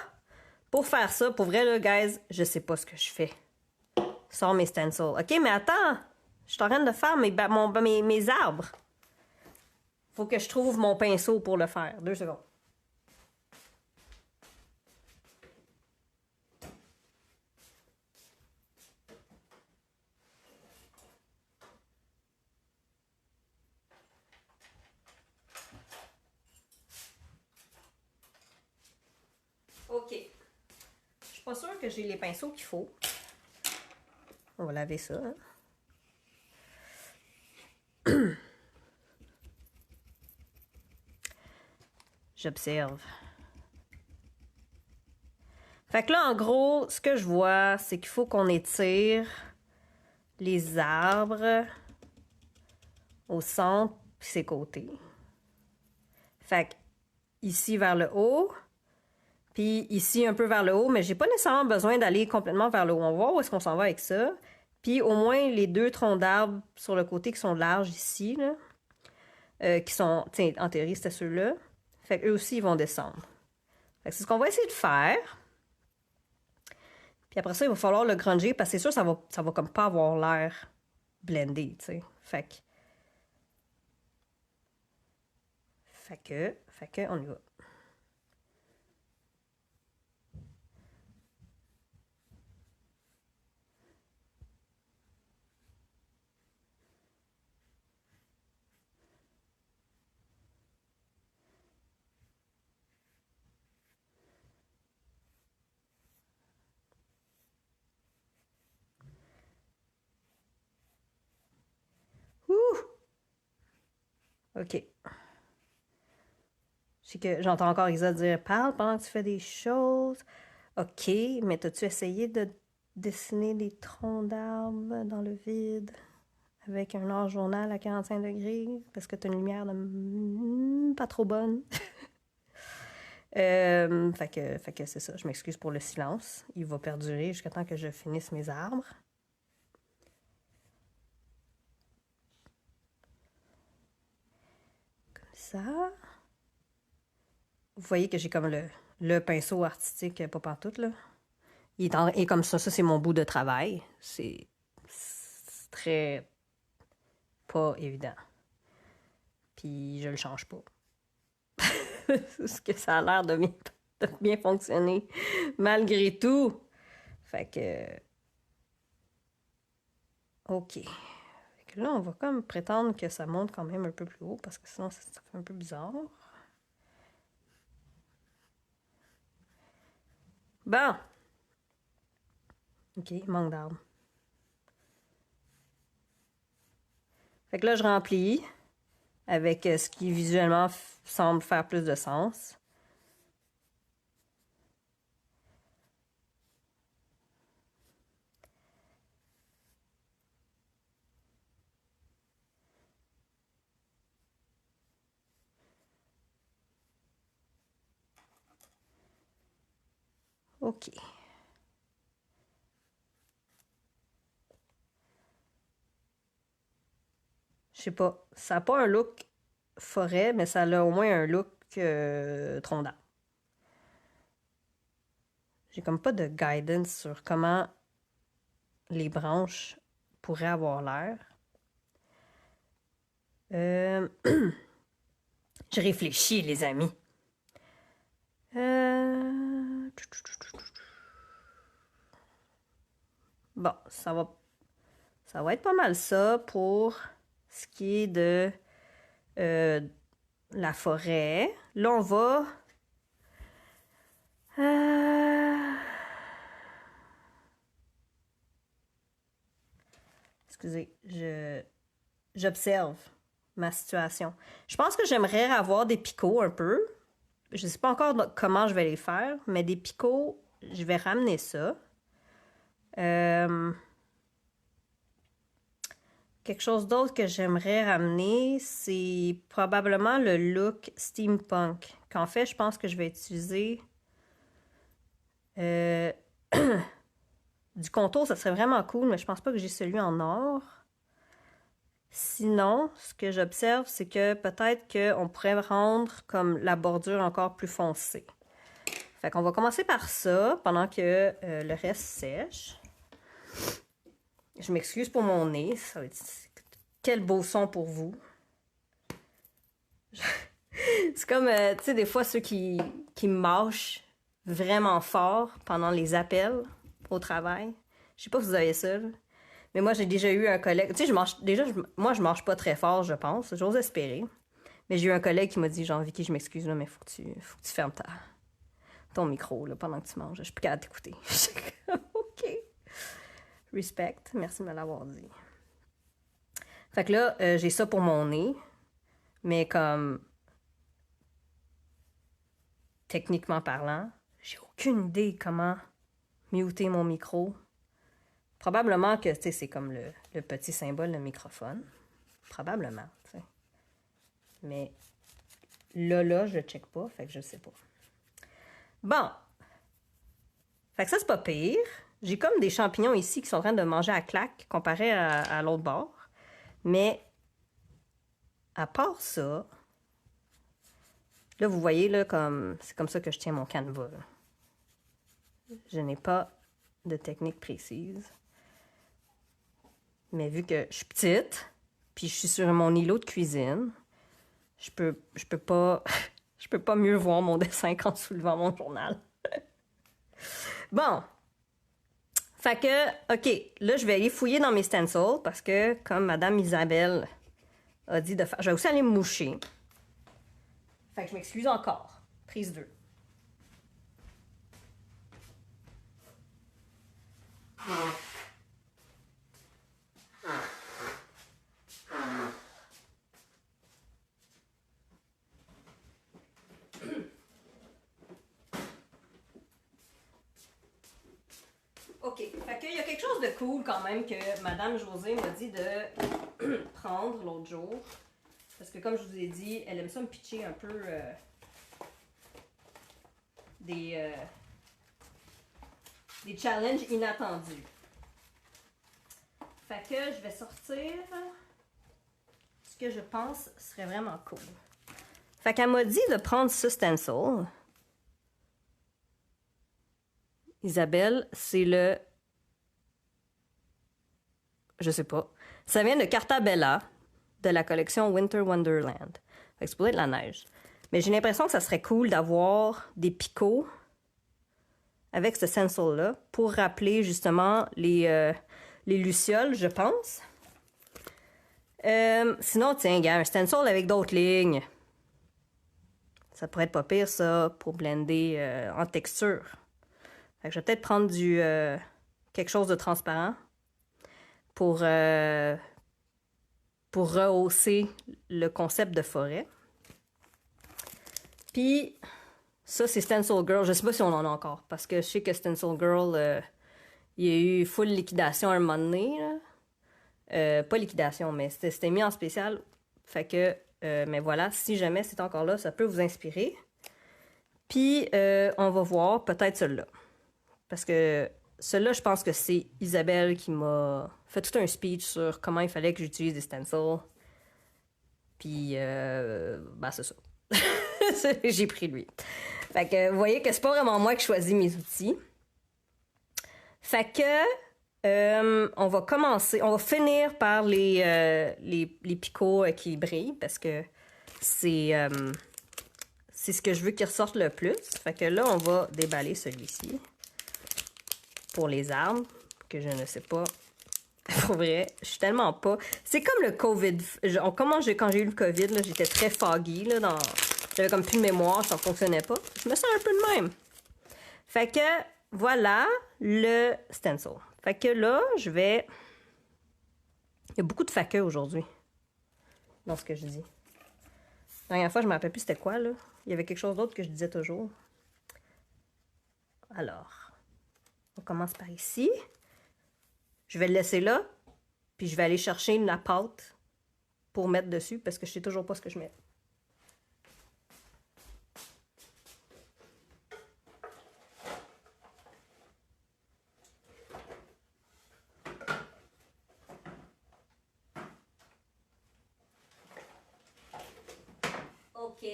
pour faire ça, pour vrai là, guys, je sais pas ce que je fais. Sors mes stencils. OK, mais attends, je suis en train de faire mes arbres. Faut que je trouve mon pinceau pour le faire. 2 secondes. OK. Je suis pas sûre que j'ai les pinceaux qu'il faut. On va laver ça. Hein? J'observe. Fait que là, en gros, ce que je vois, c'est qu'il faut qu'on étire les arbres au centre puis ses côtés. Fait que ici vers le haut, puis ici un peu vers le haut, mais j'ai pas nécessairement besoin d'aller complètement vers le haut. On va voir où est-ce qu'on s'en va avec ça. Puis au moins les 2 troncs d'arbres sur le côté qui sont larges ici, là, qui sont, tiens, en théorie, c'était ceux-là. Fait qu'eux aussi, ils vont descendre. Fait que c'est ce qu'on va essayer de faire. Puis après ça, il va falloir le granger parce que c'est sûr ça va comme pas avoir l'air blendé, tu sais. Fait que, on y va. Ouh! OK. Je sais que j'entends encore Isa dire parle pendant que tu fais des choses. OK, mais t'as-tu essayé de dessiner des troncs d'arbres dans le vide avec un large journal à 45 degrés parce que t'as une lumière pas trop bonne? Fait que c'est ça. Je m'excuse pour le silence. Il va perdurer jusqu'à temps que je finisse mes arbres. ça. Vous voyez que j'ai comme le pinceau artistique, pas pantoute, là. Et comme ça c'est mon bout de travail. C'est très pas évident. Puis je le change pas. Parce que ça a l'air de bien fonctionner malgré tout. Fait que... OK. Fait que là, on va comme prétendre que ça monte quand même un peu plus haut parce que sinon, ça fait un peu bizarre. Bon. OK, il manque d'arbres. Fait que là, je remplis avec ce qui visuellement semble faire plus de sens. OK. Je sais pas. Ça n'a pas un look forêt, mais ça a au moins un look tronc d'arbre. J'ai comme pas de guidance sur comment les branches pourraient avoir l'air. Je réfléchis, les amis. Bon, ça va être pas mal ça pour ce qui est de la forêt. Là, on va... Excusez, j'observe ma situation. Je pense que j'aimerais avoir des picots un peu. Je ne sais pas encore comment je vais les faire, mais des picots, je vais ramener ça. Quelque chose d'autre que j'aimerais ramener, c'est probablement le look steampunk. Qu'en fait, je pense que je vais utiliser du contour, ça serait vraiment cool, mais je pense pas que j'ai celui en or. Sinon, ce que j'observe, c'est que peut-être qu'on pourrait rendre comme la bordure encore plus foncée. Fait qu'on va commencer par ça pendant que le reste sèche. Je m'excuse pour mon nez. Ça va être... Quel beau son pour vous. C'est comme, tu sais, des fois, ceux qui me mâchent vraiment fort pendant les appels au travail. Je sais pas si vous avez ça, là. Mais moi, j'ai déjà eu un collègue... Tu sais, moi, je mange pas très fort, je pense. J'ose espérer. Mais j'ai eu un collègue qui m'a dit, genre, Vicky, je m'excuse, là, mais faut que tu fermes ton micro, là, pendant que tu manges. Je suis plus capable d'écouter. OK. Respect. Merci de me l'avoir dit. Fait que là, j'ai ça pour mon nez. Mais comme... Techniquement parlant, j'ai aucune idée comment muter mon micro. Probablement que, tu sais, c'est comme le petit symbole de microphone. Probablement, tu sais. Mais là, je check pas, fait que je sais pas. Bon. Fait que ça, c'est pas pire. J'ai comme des champignons ici qui sont en train de manger à claque comparé à l'autre bord. Mais, à part ça, là, vous voyez, là, c'est comme ça que je tiens mon canevas. Là. Je n'ai pas de technique précise. Mais vu que je suis petite, puis je suis sur mon îlot de cuisine, je peux pas je peux pas mieux voir mon dessin qu'en soulevant mon journal. Bon. Fait que, OK, là, je vais aller fouiller dans mes stencils parce que, comme Madame Isabelle a dit de faire... Je vais aussi aller me moucher. Fait que je m'excuse encore. Prise 2. OK. Fait qu'il y a quelque chose de cool quand même que Madame Josée m'a dit de prendre l'autre jour. Parce que comme je vous ai dit, elle aime ça me pitcher un peu des challenges inattendus. Fait que je vais sortir ce que je pense serait vraiment cool. Fait qu'elle m'a dit de prendre ce stencil. Isabelle, c'est le... Je sais pas. Ça vient de Carta Bella, de la collection Winter Wonderland. Fait que c'est pour être la neige. Mais j'ai l'impression que ça serait cool d'avoir des picots avec ce stencil-là pour rappeler justement les lucioles, je pense. Sinon, tiens, gars, un stencil avec d'autres lignes. Ça pourrait être pas pire, ça, pour blender en texture. Fait que je vais peut-être prendre quelque chose de transparent pour rehausser le concept de forêt. Puis, ça, c'est Stencil Girl. Je sais pas si on en a encore, parce que je sais que Stencil Girl, il y a eu full liquidation à un moment donné. Pas liquidation, mais c'était mis en spécial. Fait que, mais voilà, si jamais c'est encore là, ça peut vous inspirer. Puis, on va voir peut-être celui-là. Parce que celui-là, je pense que c'est Isabelle qui m'a fait tout un speech sur comment il fallait que j'utilise des stencils. Puis, ben, c'est ça. J'ai pris lui. Fait que, vous voyez que c'est pas vraiment moi qui choisis mes outils. Fait que, on va commencer, on va finir par les picots qui brillent parce que c'est ce que je veux qu'il ressorte le plus. Fait que là, on va déballer celui-ci pour les arbres, que je ne sais pas. Pour vrai, je suis tellement pas... C'est comme le COVID. Quand j'ai eu le COVID, là, j'étais très foggy. Là, j'avais comme plus de mémoire, ça ne fonctionnait pas. Je me sens un peu de même. Fait que, voilà le stencil. Fait que là, je vais... Il y a beaucoup de faqueux aujourd'hui, dans ce que je dis. La dernière fois, je ne me rappelle plus c'était quoi, là. Il y avait quelque chose d'autre que je disais toujours. Alors, on commence par ici. Je vais le laisser là, puis je vais aller chercher la pâte pour mettre dessus, parce que je sais toujours pas ce que je mets. OK.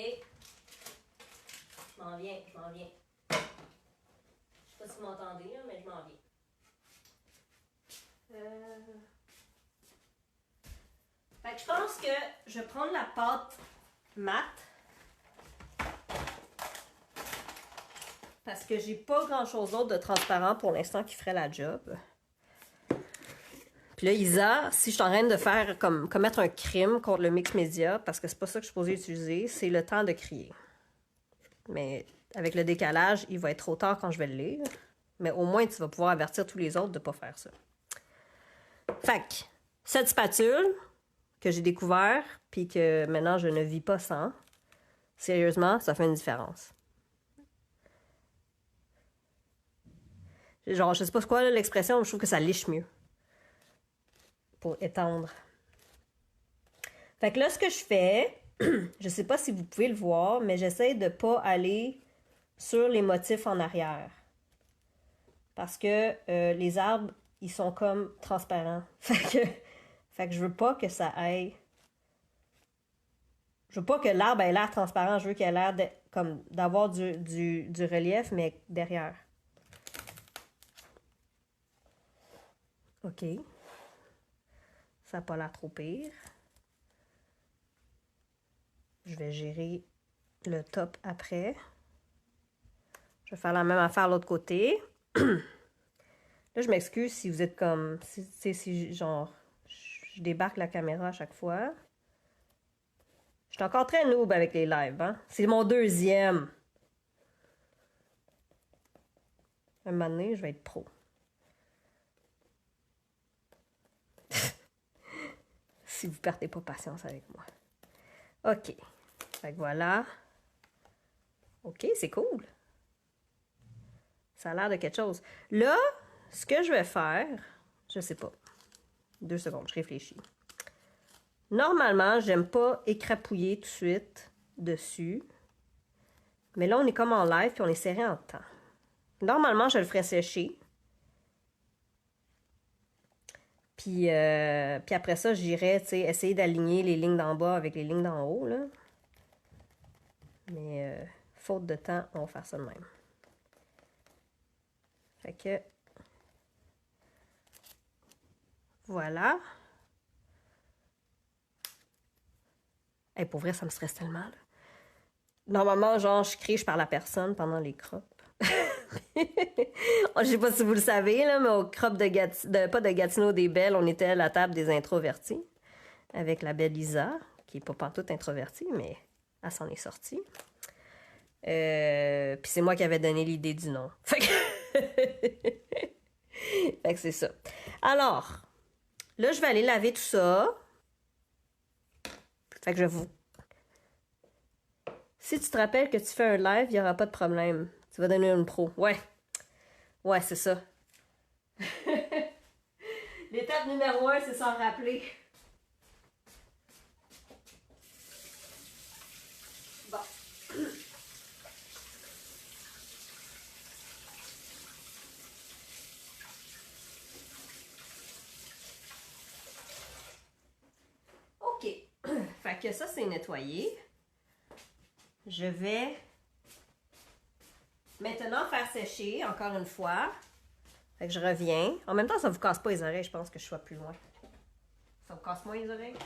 Je m'en viens. Je sais pas si vous m'entendez, là, mais je m'en viens. Fait que je pense que je vais prendre la pâte mat. Parce que j'ai pas grand chose d'autre de transparent pour l'instant qui ferait la job. Puis là, Isa, si je suis en train de faire commettre un crime contre le mix média, parce que c'est pas ça que je suis supposée utiliser, c'est le temps de crier. Mais avec le décalage, il va être trop tard quand je vais le lire. Mais au moins, tu vas pouvoir avertir tous les autres de pas faire ça. Fait que, cette spatule que j'ai découvert, puis que maintenant je ne vis pas sans, sérieusement, ça fait une différence. Genre, je sais pas quoi l'expression, mais je trouve que ça liche mieux. Pour étendre. Fait que là, ce que je fais, je sais pas si vous pouvez le voir, mais j'essaie de pas aller sur les motifs en arrière. Parce que les arbres, ils sont comme transparents. Fait que je veux pas que ça aille... Je veux pas que l'arbre ait l'air transparent, je veux qu'il ait l'air d'avoir du relief, mais derrière. OK. Ça n'a pas l'air trop pire. Je vais gérer le top après. Je vais faire la même affaire de l'autre côté. Là, je m'excuse si vous êtes comme... Si genre, je débarque la caméra à chaque fois. Je suis encore très noob avec les lives, hein? C'est mon deuxième. Un moment donné, je vais être pro. Si vous perdez pas patience avec moi. OK. Fait que voilà. OK, c'est cool. Ça a l'air de quelque chose. Là, ce que je vais faire, je sais pas. 2 secondes, je réfléchis. Normalement, j'aime pas écrapouiller tout de suite dessus. Mais là, on est comme en live puis on est serré en temps. Normalement, je le ferais sécher. Puis après ça, j'irais essayer d'aligner les lignes d'en bas avec les lignes d'en haut, là. Mais faute de temps, on va faire ça de même. Fait que... Voilà. Hey, pour vrai, ça me stresse tellement, là. Normalement, genre, je crie, je parle à personne pendant les crops. Je sais pas si vous le savez, là, mais au crop pas de Gatineau des Belles, on était à la table des introvertis avec la belle Lisa, qui est pas pantoute introvertie, mais elle s'en est sortie. Puis c'est moi qui avais donné l'idée du nom. Fait que, fait que c'est ça. Alors, là, je vais aller laver tout ça. Fait que je vous... Si tu te rappelles que tu fais un live, il n'y aura pas de problème. Tu vas donner une pro. Ouais. Ouais, c'est ça. L'étape numéro 1, c'est s'en rappeler. Bon. OK. Fait que ça, c'est nettoyé. Je vais maintenant faire sécher, encore une fois. Fait que je reviens. En même temps, ça vous casse pas les oreilles, je pense que je sois plus loin. Ça vous casse moins les oreilles?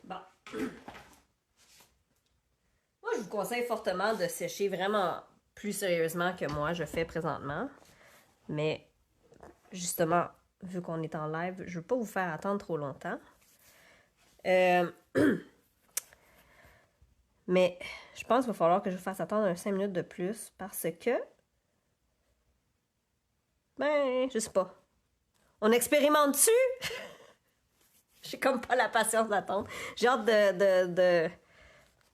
Bon. Moi, je vous conseille fortement de sécher vraiment plus sérieusement que moi je fais présentement. Mais justement, vu qu'on est en live, je ne veux pas vous faire attendre trop longtemps. Mais je pense qu'il va falloir que je vous fasse attendre un 5 minutes de plus parce que... Ben, je sais pas. On expérimente dessus? J'ai comme pas la patience d'attendre. J'ai hâte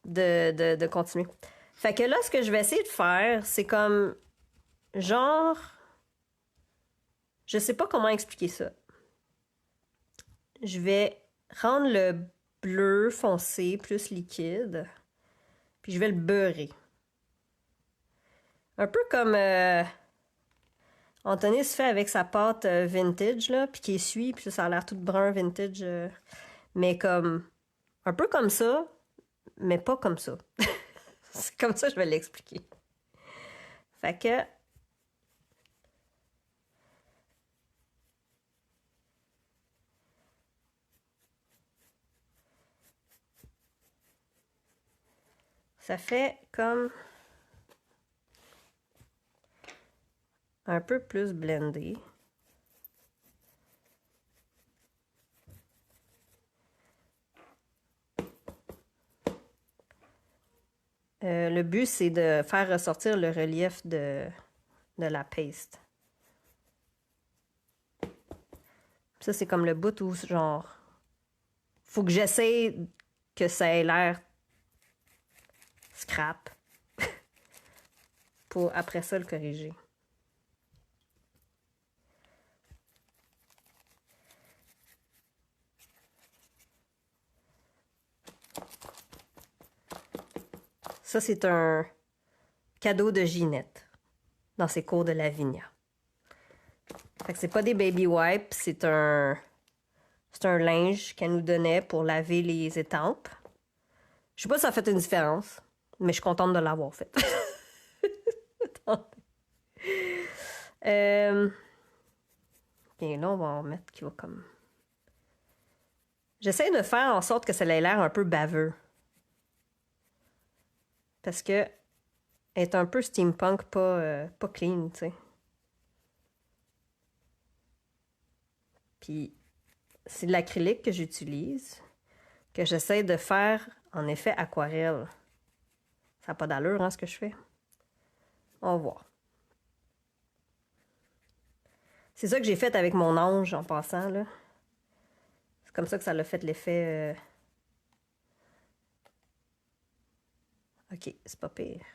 de continuer. Fait que là, ce que je vais essayer de faire, c'est comme... Genre... Je sais pas comment expliquer ça. Je vais rendre le bleu foncé plus liquide. Puis je vais le beurrer. Un peu comme Anthony se fait avec sa pâte vintage, là, puis qui essuie, puis ça a l'air tout brun vintage. Mais comme... Un peu comme ça, mais pas comme ça. C'est comme ça que je vais l'expliquer. Fait que... Ça fait comme... un peu plus blendé. Le but, c'est de faire ressortir le relief de la paste. Ça, c'est comme le bout où, genre, faut que j'essaie que ça ait l'air scrap pour après ça le corriger. Ça, c'est un cadeau de Ginette dans ses cours de Lavinia. Fait que c'est pas des baby wipes, c'est un linge qu'elle nous donnait pour laver les étampes. Je sais pas si ça a fait une différence, mais je suis contente de l'avoir fait. Et là, on va en mettre qui va comme... J'essaie de faire en sorte que ça ait l'air un peu baveux. Parce que est un peu steampunk, pas clean, tu sais. Puis c'est de l'acrylique que j'utilise, que j'essaie de faire en effet aquarelle. Ça n'a pas d'allure, hein, ce que je fais. On va voir. C'est ça que j'ai fait avec mon ange en passant, là. C'est comme ça que ça l'a fait l'effet... Ok, c'est pas pire.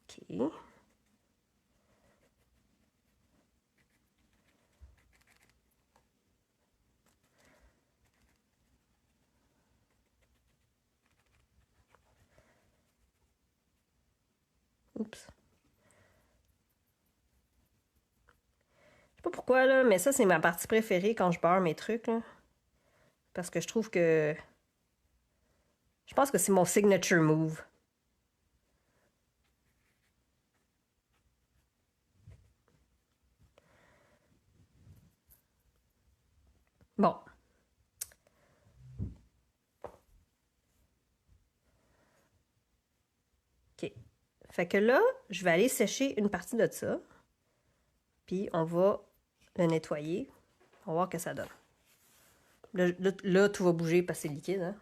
Ok. Oups. Je sais pas pourquoi, là, mais ça, c'est ma partie préférée quand je beurre mes trucs, là. Parce que je trouve que... Je pense que c'est mon signature move. Bon. OK. Fait que là, je vais aller sécher une partie de ça. Puis on va le nettoyer. On va voir ce que ça donne. Là, tout va bouger parce que c'est liquide, hein?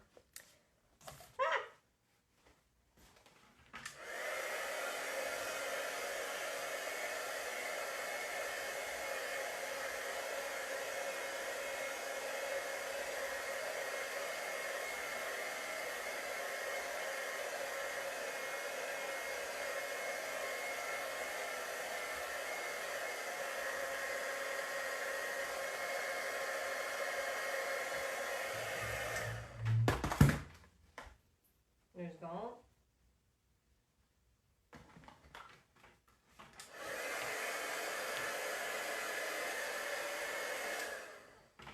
Deux secondes.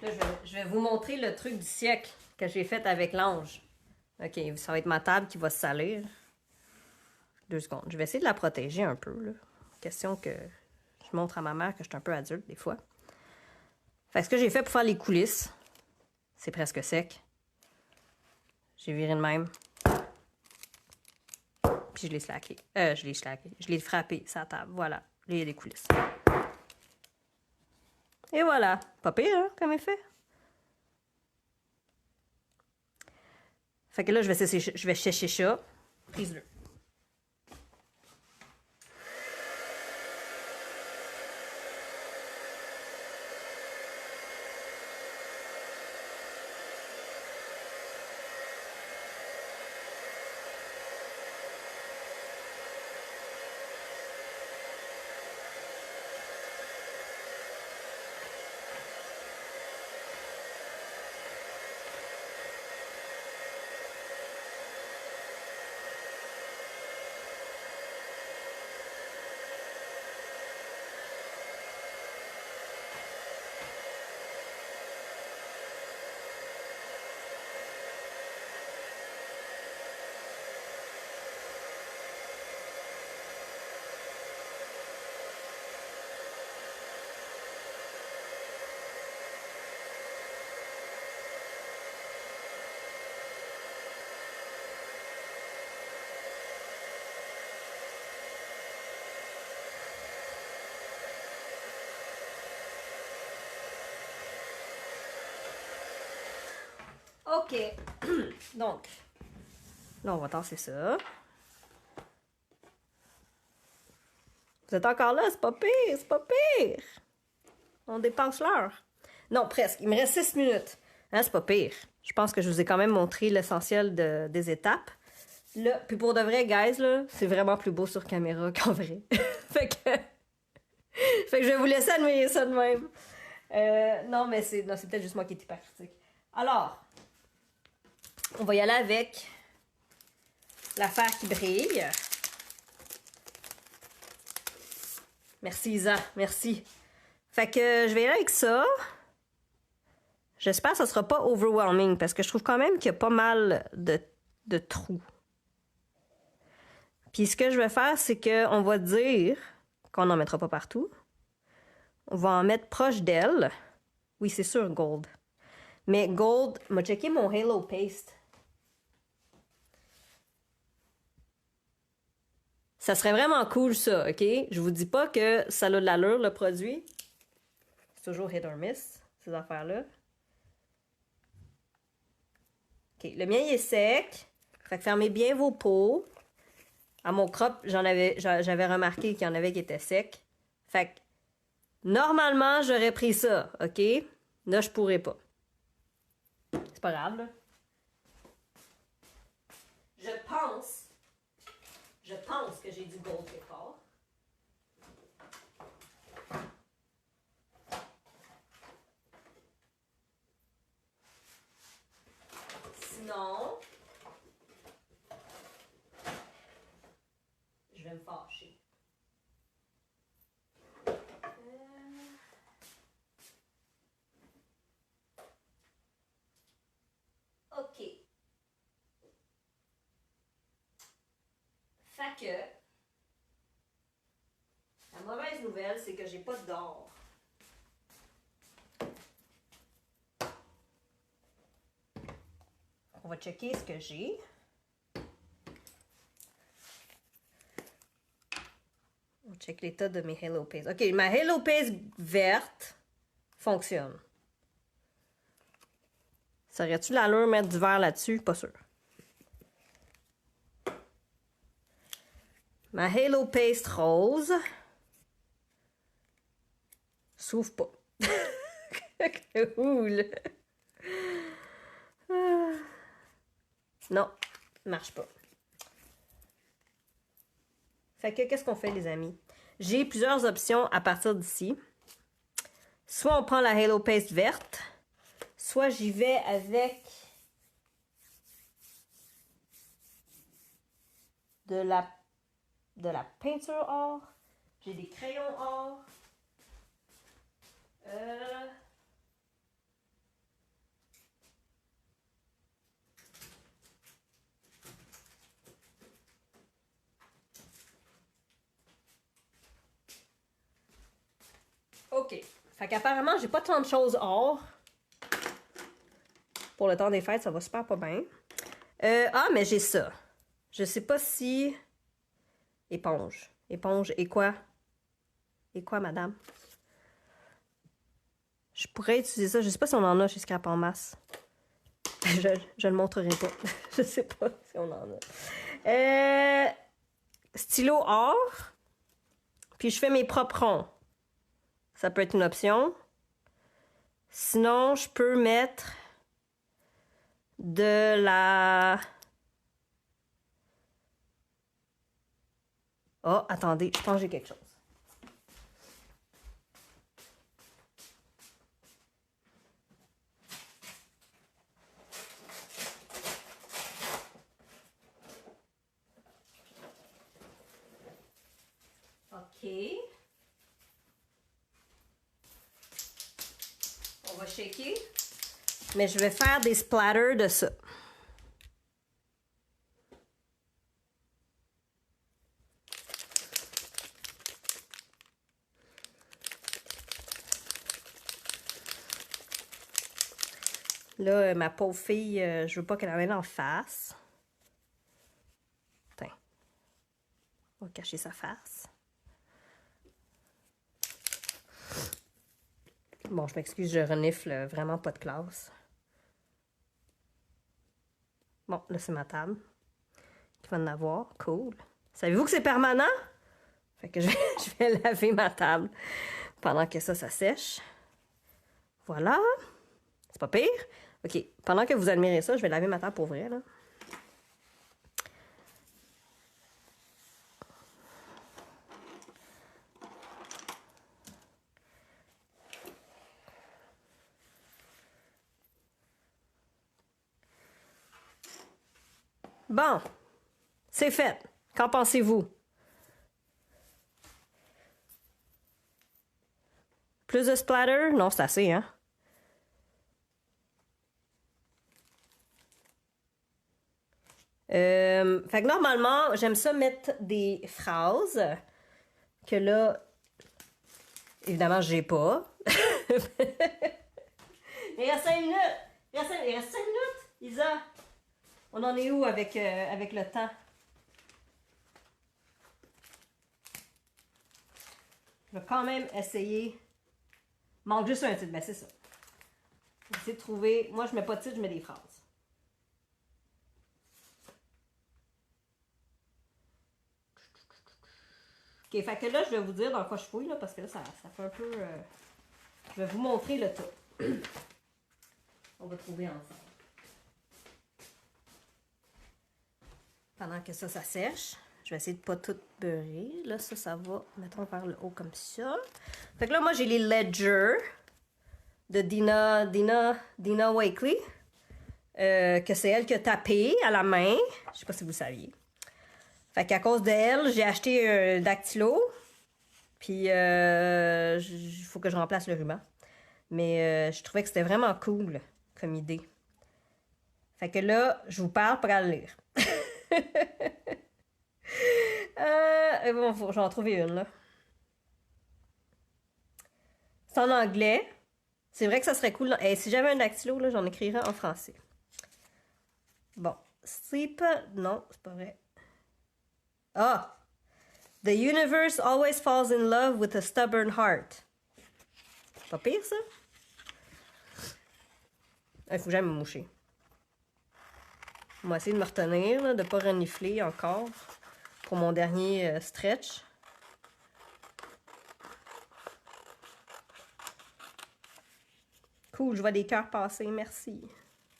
Là, je vais vous montrer le truc du siècle que j'ai fait avec l'ange. OK, ça va être ma table qui va se salir. Deux secondes. Je vais essayer de la protéger un peu, là. Question que je montre à ma mère que je suis un peu adulte des fois. Fait que ce que j'ai fait pour faire les coulisses, c'est presque sec. J'ai viré de même. Puis je l'ai slacké. Je l'ai frappé sa table. Voilà. Là, il y a des coulisses. Et voilà. Pas pire, hein, comme effet. Fait que là, je vais sécher ça. Prise-le. OK. Donc, là, on va tasser ça. Vous êtes encore là? C'est pas pire, c'est pas pire. On dépasse l'heure. Non, presque. Il me reste 6 minutes. Hein, c'est pas pire. Je pense que je vous ai quand même montré l'essentiel des étapes. Là, puis pour de vrai, guys, là, c'est vraiment plus beau sur caméra qu'en vrai. fait que je vais vous laisser admirer ça de même. Non, mais c'est peut-être juste moi qui est hyper critique. Alors, on va y aller avec l'affaire qui brille. Merci Isa, merci. Fait que je vais y aller avec ça. J'espère que ça sera pas overwhelming parce que je trouve quand même qu'il y a pas mal de trous. Puis ce que je vais faire, c'est qu'on va dire qu'on n'en mettra pas partout. On va en mettre proche d'elle. Oui, c'est sûr, Gold. Mais Gold, m'a checké mon Halo Paste. Ça serait vraiment cool, ça, OK? Je vous dis pas que ça a de l'allure, le produit. C'est toujours hit or miss, ces affaires-là. OK, le mien, il est sec. Fait que fermez bien vos pots. À mon crop, j'avais remarqué qu'il y en avait qui étaient secs. Fait que, normalement, j'aurais pris ça, OK? Là, je pourrais pas. C'est pas grave, là. Je pense que j'ai du gold quelque part. Sinon, je vais me fâcher. OK. Fait que, la mauvaise nouvelle, c'est que j'ai pas d'or. On va checker ce que j'ai. On check l'état de mes Halo Paste. OK, ma Halo Paste verte fonctionne. Ça aurait-tu l'allure de mettre du vert là-dessus? Pas sûr. Ma Halo Paste rose s'ouvre pas. Cool. Non, marche pas. Fait que qu'est-ce qu'on fait, les amis? J'ai plusieurs options à partir d'ici. Soit on prend la Halo Paste verte, soit j'y vais avec de la peinture or. J'ai des crayons or. OK. Fait qu'apparemment, j'ai pas tant de choses or. Pour le temps des fêtes, ça va super pas bien. Mais j'ai ça. Je sais pas si... Éponge. Éponge et quoi? Et quoi, madame? Je pourrais utiliser ça. Je sais pas si on en a chez Scrap en masse. Je le montrerai pas. Je sais pas si on en a. Stylo or. Puis je fais mes propres ronds. Ça peut être une option. Sinon, je peux mettre de la... Oh, attendez, je pense que j'ai quelque chose. OK. On va shaker. Mais je vais faire des splatters de ça. Là, ma pauvre fille, je veux pas qu'elle en vienne en face. Tiens. On va cacher sa face. Bon, je m'excuse, je renifle vraiment pas de classe. Bon, là, c'est ma table qui va en avoir. Cool. Savez-vous que c'est permanent? Fait que je vais laver ma table pendant que ça sèche. Voilà. C'est pas pire. OK. Pendant que vous admirez ça, je vais laver ma table pour vrai, là. Bon. C'est fait. Qu'en pensez-vous? Plus de splatter? Non, c'est assez, hein? Fait que normalement, j'aime ça mettre des phrases que là, évidemment, j'ai pas. Il reste 5 minutes! Il reste 5 minutes! Isa! On en est où avec, avec le temps? Je vais quand même essayer. Manque juste un titre, ben c'est ça. Je vais essayer de trouver. Moi, je mets pas de titre, je mets des phrases. Ok, fait que là, je vais vous dire dans quoi je fouille, là, parce que là, ça fait un peu. Je vais vous montrer le tas. On va trouver ensemble. Pendant que ça sèche, je vais essayer de pas tout beurrer. Là, ça va, mettons, vers le haut comme ça. Fait que là, moi, j'ai les Ledger de Dina Wakley. Que c'est elle qui a tapé à la main. Je sais pas si vous saviez. Fait qu'à cause d'elle, j'ai acheté un dactylo. Puis, il faut que je remplace le ruban. Mais je trouvais que c'était vraiment cool comme idée. Fait que là, je vous parle pour aller le lire. Bon, j'en trouver une, là. C'est en anglais. C'est vrai que ça serait cool. Et si j'avais un dactylo, là, j'en écrirais en français. Bon. Sleep... Non, c'est pas vrai. Ah! The universe always falls in love with a stubborn heart. C'est pas pire, ça? Il faut jamais me moucher. On va essayer de me retenir, là, de ne pas renifler encore pour mon dernier stretch. Cool, je vois des cœurs passer. Merci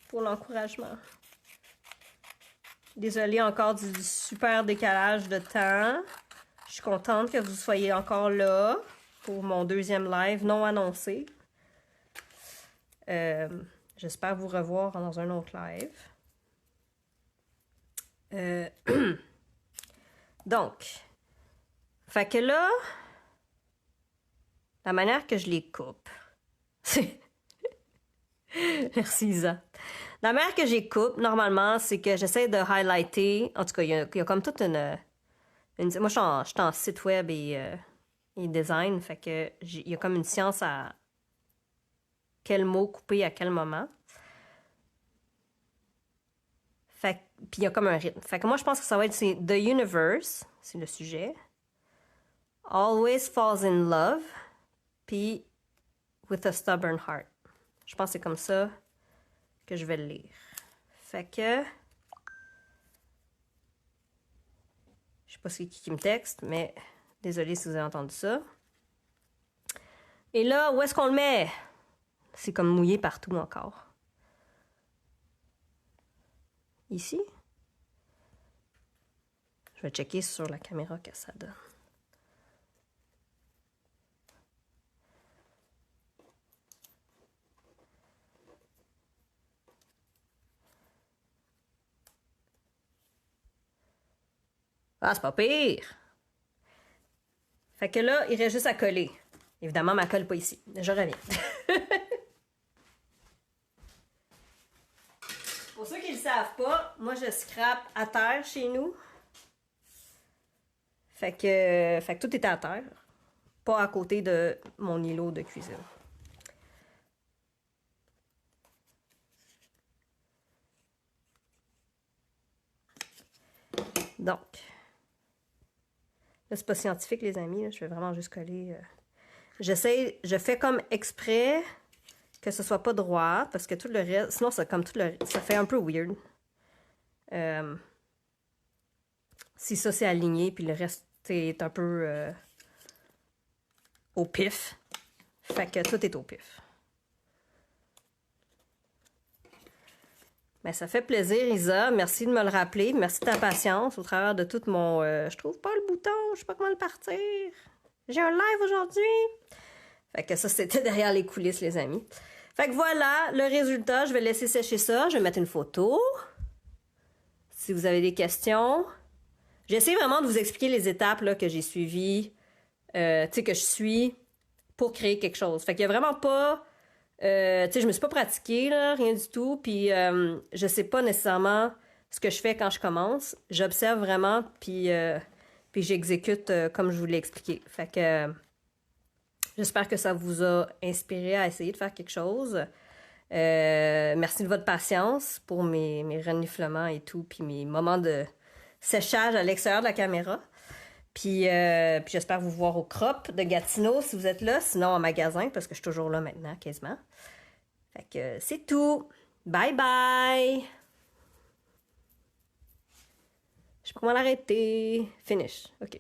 pour l'encouragement. Désolée encore du super décalage de temps. Je suis contente que vous soyez encore là pour mon deuxième live non annoncé. J'espère vous revoir dans un autre live. Donc, fait que là, la manière que je les coupe, c'est... Merci Isa. La manière que je les coupe, normalement, c'est que j'essaie de highlighter. En tout cas, il y a comme toute une moi, je suis en site web et design, fait que il y a comme une science à quel mot couper à quel moment. Puis il y a comme un rythme. Fait que moi, je pense que ça va être The Universe, c'est le sujet. Always falls in love, puis with a stubborn heart. Je pense que c'est comme ça que je vais le lire. Fait que... Je sais pas c'est qui me texte, mais désolée si vous avez entendu ça. Et là, où est-ce qu'on le met? C'est comme mouillé partout encore. Ici? Je vais checker sur la caméra que ça donne. Ah, c'est pas pire! Fait que là, il reste juste à coller. Évidemment, ma colle pas ici. Je reviens. Pour ceux qui ne le savent pas, moi, je scrape à terre chez nous. Fait que tout est à terre. Pas à côté de mon îlot de cuisine. Donc... Là, c'est pas scientifique, les amis. Là. Je vais vraiment juste coller. Je fais comme exprès que ce soit pas droit, parce que tout le reste... Sinon, ça fait un peu weird. Si ça, c'est aligné, puis le reste est un peu au pif. Fait que tout est au pif. Ben, ça fait plaisir, Isa. Merci de me le rappeler. Merci de ta patience au travers de tout mon... je trouve pas le bouton. Je sais pas comment le partir. J'ai un live aujourd'hui. Fait que ça, c'était derrière les coulisses, les amis. Fait que voilà, le résultat. Je vais laisser sécher ça. Je vais mettre une photo. Si vous avez des questions. J'essaie vraiment de vous expliquer les étapes là, que j'ai suivies. Tu sais, que je suis pour créer quelque chose. Fait qu'il y a vraiment pas... tu sais, je me suis pas pratiquée, là, rien du tout, puis je sais pas nécessairement ce que je fais quand je commence. J'observe vraiment, puis j'exécute comme je vous l'ai expliqué. Fait que j'espère que ça vous a inspiré à essayer de faire quelque chose. Merci de votre patience pour mes reniflements et tout, puis mes moments de séchage à l'extérieur de la caméra. Puis j'espère vous voir au Crop de Gatineau si vous êtes là, sinon en magasin, parce que je suis toujours là maintenant, quasiment. Fait que c'est tout. Bye bye! Je sais pas comment l'arrêter. Finish. OK.